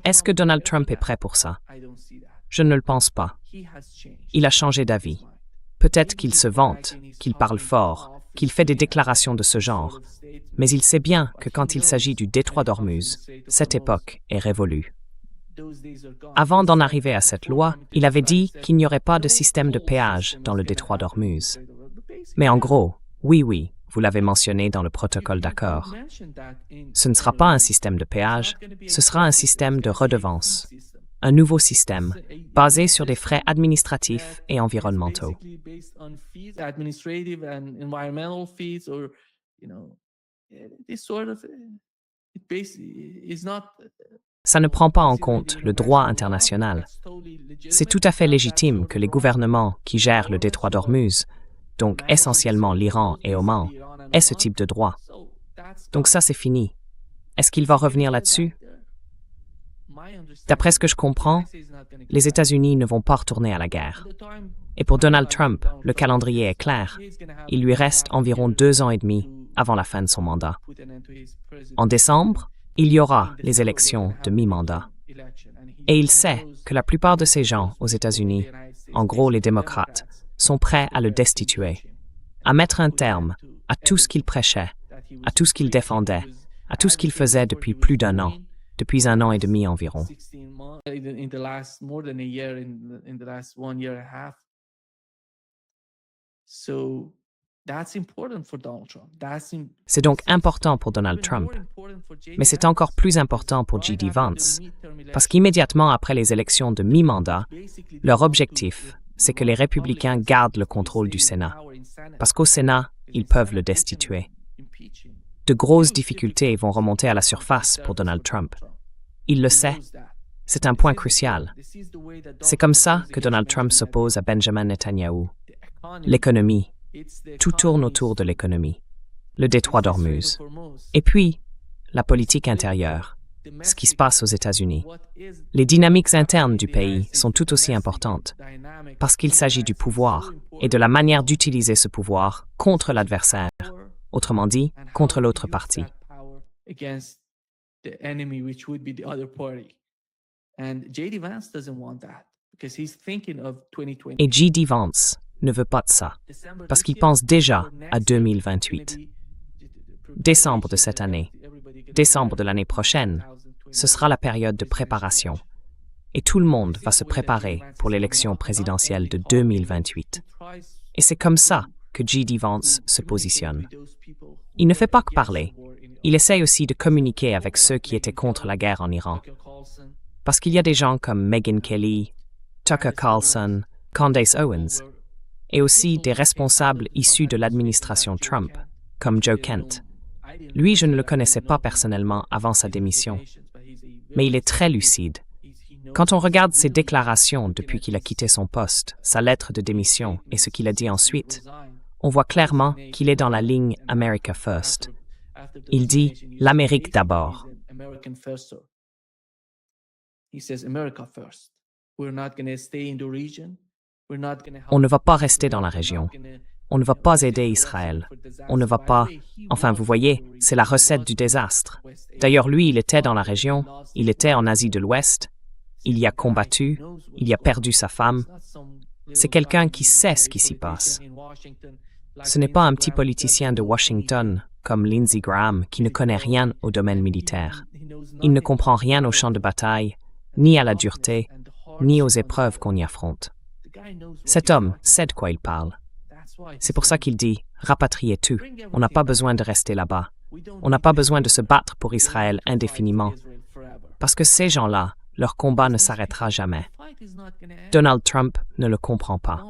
Est-ce que Donald Trump est prêt pour ça? Je ne le pense pas. Il a changé d'avis. Peut-être qu'il se vante, qu'il parle fort, qu'il fait des déclarations de ce genre, mais il sait bien que quand il s'agit du détroit d'Ormuz, cette époque est révolue. Avant d'en arriver à cette loi, il avait dit qu'il n'y aurait pas de système de péage dans le détroit d'Ormuz. Mais en gros, oui, vous l'avez mentionné dans le protocole d'accord. Ce ne sera pas un système de péage, ce sera un système de redevance. Un nouveau système, basé sur des frais administratifs et environnementaux. Ça ne prend pas en compte le droit international. C'est tout à fait légitime que les gouvernements qui gèrent le détroit d'Ormuz, donc essentiellement l'Iran et Oman, aient ce type de droit. Donc ça, c'est fini. Est-ce qu'il va revenir là-dessus? D'après ce que je comprends, les États-Unis ne vont pas retourner à la guerre. Et pour Donald Trump, le calendrier est clair. Il lui reste environ 2 ans et demi avant la fin de son mandat. En décembre, il y aura les élections de mi-mandat. Et il sait que la plupart de ces gens aux États-Unis, en gros les démocrates, sont prêts à le destituer, à mettre un terme à tout ce qu'il prêchait, à tout ce qu'il défendait, à tout ce qu'il faisait depuis plus d'1 an, depuis 1 an et demi environ. C'est donc important pour Donald Trump, mais c'est encore plus important pour J.D. Vance, parce qu'immédiatement après les élections de mi-mandat, leur objectif, c'est que les républicains gardent le contrôle du Sénat, parce qu'au Sénat, ils peuvent le destituer. De grosses difficultés vont remonter à la surface pour Donald Trump. Il le sait. C'est un point crucial. C'est comme ça que Donald Trump s'oppose à Benjamin Netanyahou. L'économie. Tout tourne autour de l'économie. Le détroit d'Ormuz. Et puis, la politique intérieure. Ce qui se passe aux États-Unis. Les dynamiques internes du pays sont tout aussi importantes, parce qu'il s'agit du pouvoir et de la manière d'utiliser ce pouvoir contre l'adversaire, autrement dit, contre l'autre parti. Et J.D. Vance ne veut pas de ça, parce qu'il pense déjà à 2028. Décembre de cette année, décembre de l'année prochaine, ce sera la période de préparation. Et tout le monde va se préparer pour l'élection présidentielle de 2028. Et c'est comme ça que J.D. Vance se positionne. Il ne fait pas que parler. Il essaye aussi de communiquer avec ceux qui étaient contre la guerre en Iran. Parce qu'il y a des gens comme Megyn Kelly, Tucker Carlson, Candace Owens, et aussi des responsables issus de l'administration Trump, comme Joe Kent. Lui, je ne le connaissais pas personnellement avant sa démission, mais il est très lucide. Quand on regarde ses déclarations depuis qu'il a quitté son poste, sa lettre de démission et ce qu'il a dit ensuite, on voit clairement qu'il est dans la ligne America First. Il dit « l'Amérique d'abord ». On ne va pas rester dans la région. On ne va pas aider Israël. On ne va pas... Enfin, vous voyez, c'est la recette du désastre. D'ailleurs, lui, il était dans la région, il était en Asie de l'Ouest, il y a combattu, il y a perdu sa femme. C'est quelqu'un qui sait ce qui s'y passe. Ce n'est pas un petit politicien de Washington, comme Lindsey Graham, qui ne connaît rien au domaine militaire. Il ne comprend rien au champ de bataille, ni à la dureté, ni aux épreuves qu'on y affronte. Cet homme sait de quoi il parle. C'est pour ça qu'il dit « rapatriez tout, on n'a pas besoin de rester là-bas. On n'a pas besoin de se battre pour Israël indéfiniment. » Parce que ces gens-là, leur combat ne s'arrêtera jamais. Donald Trump ne le comprend pas.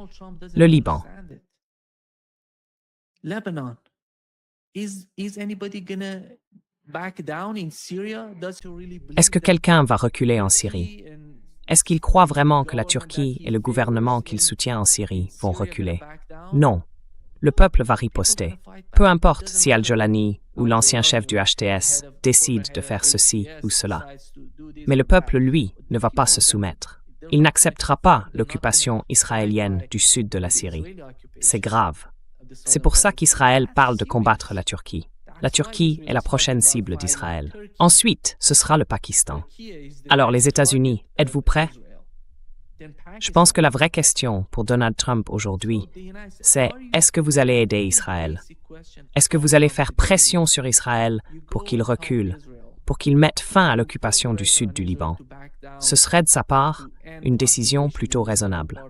Le Liban. Est-ce que quelqu'un va reculer en Syrie? Est-ce qu'il croit vraiment que la Turquie et le gouvernement qu'il soutient en Syrie vont reculer? Non. Le peuple va riposter. Peu importe si Al-Jolani ou l'ancien chef du HTS décide de faire ceci ou cela. Mais le peuple, lui, ne va pas se soumettre. Il n'acceptera pas l'occupation israélienne du sud de la Syrie. C'est grave. C'est pour ça qu'Israël parle de combattre la Turquie. La Turquie est la prochaine cible d'Israël. Ensuite, ce sera le Pakistan. Alors, les États-Unis, êtes-vous prêts? Je pense que la vraie question pour Donald Trump aujourd'hui, c'est est-ce que vous allez aider Israël? Est-ce que vous allez faire pression sur Israël pour qu'il recule? pour qu'il mette fin à l'occupation du sud du Liban. Ce serait de sa part une décision plutôt raisonnable.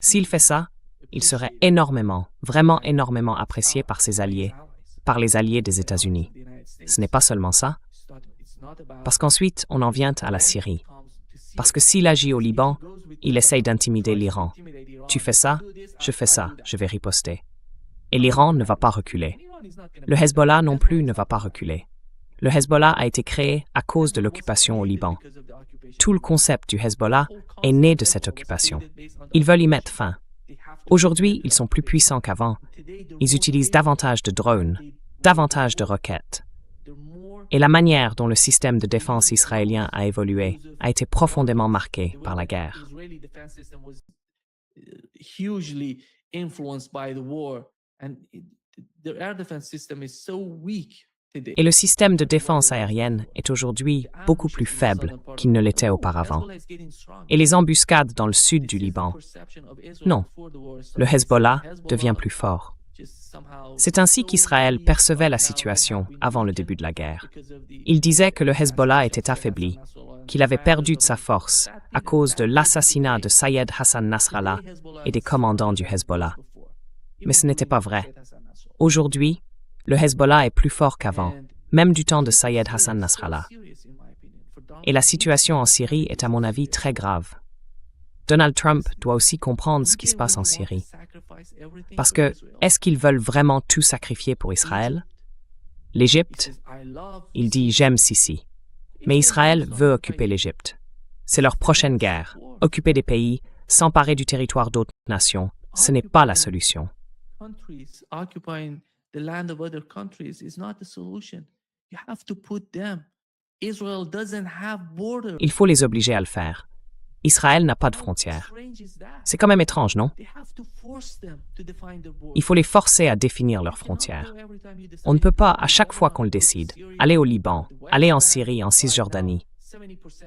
S'il fait ça, il serait énormément, vraiment énormément apprécié par ses alliés, par les alliés des États-Unis. Ce n'est pas seulement ça, parce qu'ensuite on en vient à la Syrie. Parce que s'il agit au Liban, il essaye d'intimider l'Iran. Tu fais ça, je vais riposter. Et l'Iran ne va pas reculer. Le Hezbollah non plus ne va pas reculer. Le Hezbollah a été créé à cause de l'occupation au Liban. Tout le concept du Hezbollah est né de cette occupation. Ils veulent y mettre fin. Aujourd'hui, ils sont plus puissants qu'avant. Ils utilisent davantage de drones, davantage de roquettes. Et la manière dont le système de défense israélien a évolué a été profondément marquée par la guerre. Et le système de défense aérienne est aujourd'hui beaucoup plus faible qu'il ne l'était auparavant. Et les embuscades dans le sud du Liban, non, le Hezbollah devient plus fort. C'est ainsi qu'Israël percevait la situation avant le début de la guerre. Il disait que le Hezbollah était affaibli, qu'il avait perdu de sa force à cause de l'assassinat de Sayed Hassan Nasrallah et des commandants du Hezbollah. Mais ce n'était pas vrai. Aujourd'hui, le Hezbollah est plus fort qu'avant, même du temps de Sayed Hassan Nasrallah. Et la situation en Syrie est à mon avis très grave. Donald Trump doit aussi comprendre ce qui se passe en Syrie. Parce que, est-ce qu'ils veulent vraiment tout sacrifier pour Israël? L'Égypte? Il dit « j'aime Sisi ». Mais Israël veut occuper l'Égypte. C'est leur prochaine guerre. Occuper des pays, s'emparer du territoire d'autres nations, ce n'est pas la solution. Il faut les obliger à le faire. Israël n'a pas de frontières. C'est quand même étrange, non? Il faut les forcer à définir leurs frontières. On ne peut pas, à chaque fois qu'on le décide, aller au Liban, aller en Syrie, en Cisjordanie.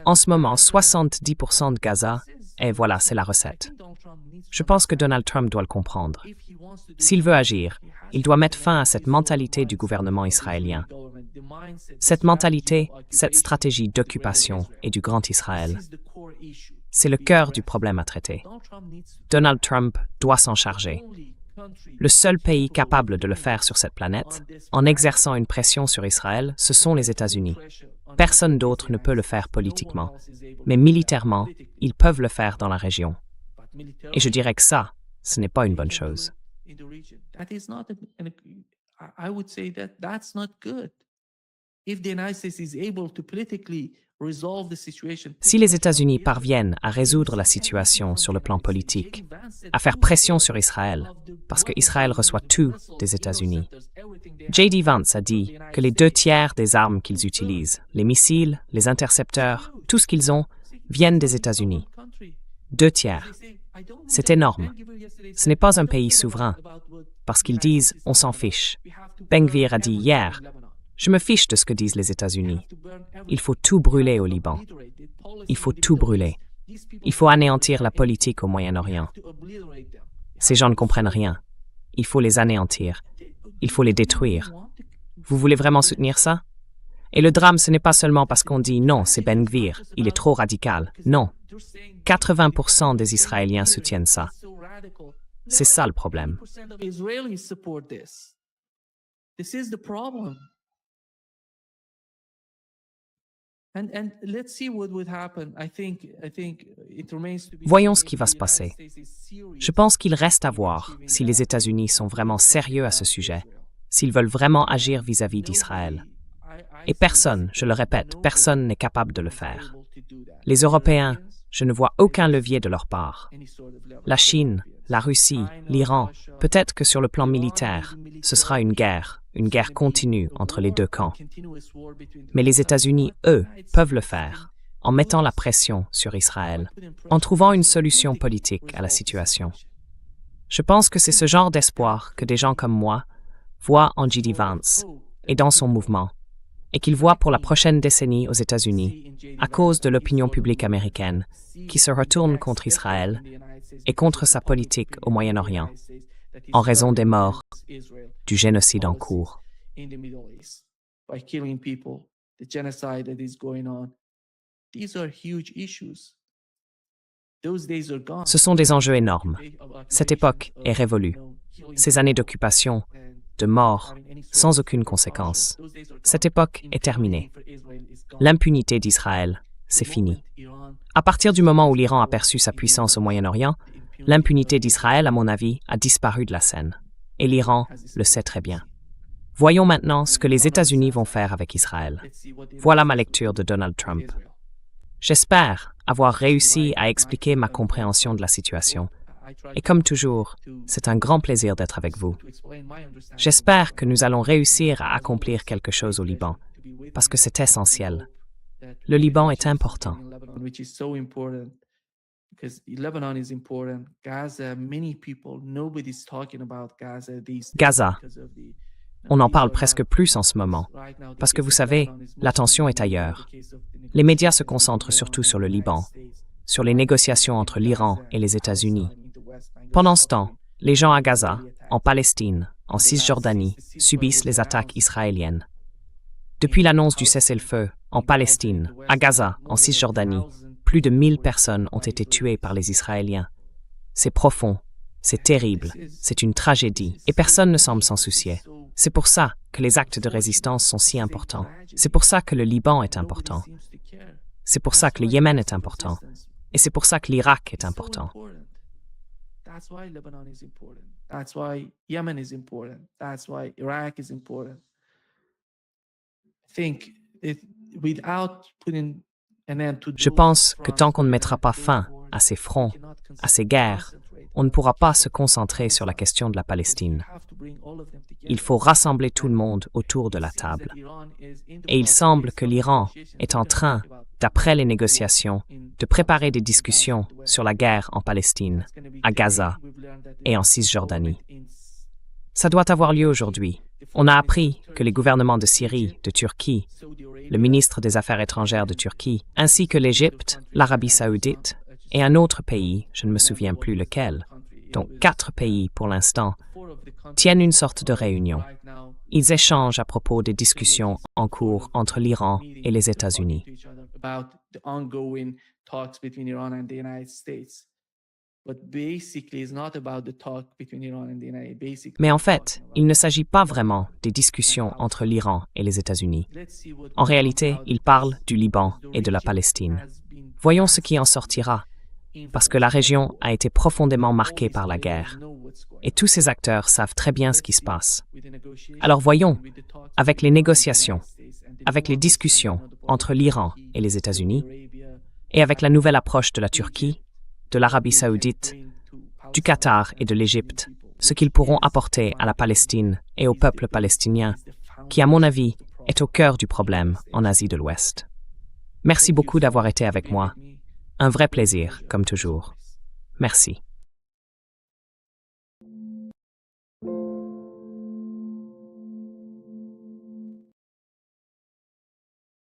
En ce moment, 70% de Gaza, et voilà, c'est la recette. Je pense que Donald Trump doit le comprendre. S'il veut agir, il doit mettre fin à cette mentalité du gouvernement israélien. Cette mentalité, cette stratégie d'occupation et du Grand Israël. C'est le cœur du problème à traiter. Donald Trump doit s'en charger. Le seul pays capable de le faire sur cette planète, en exerçant une pression sur Israël, ce sont les États-Unis. Personne d'autre ne peut le faire politiquement. Mais militairement, ils peuvent le faire dans la région. Et je dirais que ça, ce n'est pas une bonne chose. Si les États-Unis parviennent à résoudre la situation sur le plan politique, à faire pression sur Israël, parce que Israël reçoit tout des États-Unis, J.D. Vance a dit que les 2/3 des armes qu'ils utilisent, les missiles, les intercepteurs, tout ce qu'ils ont, viennent des États-Unis. 2/3. C'est énorme. Ce n'est pas un pays souverain, parce qu'ils disent « on s'en fiche ». Ben Gvir a dit hier « je me fiche de ce que disent les États-Unis. Il faut tout brûler au Liban. Il faut tout brûler. Il faut anéantir la politique au Moyen-Orient. Ces gens ne comprennent rien. Il faut les anéantir. Il faut les détruire. Vous voulez vraiment soutenir ça? Et le drame, ce n'est pas seulement parce qu'on dit « non, c'est Ben Gvir, il est trop radical ». Non. 80% des Israéliens soutiennent ça. C'est ça le problème. Voyons ce qui va se passer. Je pense qu'il reste à voir si les États-Unis sont vraiment sérieux à ce sujet, s'ils veulent vraiment agir vis-à-vis d'Israël. Et personne, je le répète, personne n'est capable de le faire. Les Européens, je ne vois aucun levier de leur part. La Chine, la Russie, l'Iran, peut-être que sur le plan militaire, ce sera une guerre continue entre les deux camps. Mais les États-Unis, eux, peuvent le faire, en mettant la pression sur Israël, en trouvant une solution politique à la situation. Je pense que c'est ce genre d'espoir que des gens comme moi voient en J.D. Vance et dans son mouvement, et qu'il voit pour la prochaine décennie aux États-Unis, à cause de l'opinion publique américaine, qui se retourne contre Israël et contre sa politique au Moyen-Orient, en raison des morts, du génocide en cours. Ce sont des enjeux énormes. Cette époque est révolue. Ces années d'occupation, de mort, sans aucune conséquence. Cette époque est terminée. L'impunité d'Israël, c'est fini. À partir du moment où l'Iran a perçu sa puissance au Moyen-Orient, l'impunité d'Israël, à mon avis, a disparu de la scène. Et l'Iran le sait très bien. Voyons maintenant ce que les États-Unis vont faire avec Israël. Voilà ma lecture de Donald Trump. J'espère avoir réussi à expliquer ma compréhension de la situation. Et comme toujours, c'est un grand plaisir d'être avec vous. J'espère que nous allons réussir à accomplir quelque chose au Liban, parce que c'est essentiel. Le Liban est important. Gaza. On en parle presque plus en ce moment, parce que vous savez, l'attention est ailleurs. Les médias se concentrent surtout sur le Liban, sur les négociations entre l'Iran et les États-Unis. Pendant ce temps, les gens à Gaza, en Palestine, en Cisjordanie, subissent les attaques israéliennes. Depuis l'annonce du cessez-le-feu, en Palestine, à Gaza, en Cisjordanie, plus de 1000 personnes ont été tuées par les Israéliens. C'est profond, c'est terrible, c'est une tragédie, et personne ne semble s'en soucier. C'est pour ça que les actes de résistance sont si importants. C'est pour ça que le Liban est important. C'est pour ça que le Yémen est important. Et c'est pour ça que l'Irak est important. That's why Lebanon is important. That's why Yemen is important. That's why Iraq is important. I think without putting an end to Je pense que tant qu'on ne mettra pas fin à ces fronts, à ces guerres, on ne pourra pas se concentrer sur la question de la Palestine. Il faut rassembler tout le monde autour de la table. Et il semble que l'Iran est en train, d'après les négociations, de préparer des discussions sur la guerre en Palestine, à Gaza et en Cisjordanie. Ça doit avoir lieu aujourd'hui. On a appris que les gouvernements de Syrie, de Turquie, le ministre des Affaires étrangères de Turquie, ainsi que l'Égypte, l'Arabie saoudite et un autre pays, je ne me souviens plus lequel, donc 4 pays pour l'instant, tiennent une sorte de réunion. Ils échangent à propos des discussions en cours entre l'Iran et les États-Unis. Mais en fait, il ne s'agit pas vraiment des discussions entre l'Iran et les États-Unis. En réalité, ils parlent du Liban et de la Palestine. Voyons ce qui en sortira, parce que la région a été profondément marquée par la guerre. Et tous ces acteurs savent très bien ce qui se passe. Alors voyons, avec les négociations, avec les discussions entre l'Iran et les États-Unis, et avec la nouvelle approche de la Turquie, de l'Arabie saoudite, du Qatar et de l'Égypte, ce qu'ils pourront apporter à la Palestine et au peuple palestinien, qui, à mon avis, est au cœur du problème en Asie de l'Ouest. Merci beaucoup d'avoir été avec moi. Un vrai plaisir, comme toujours. Merci.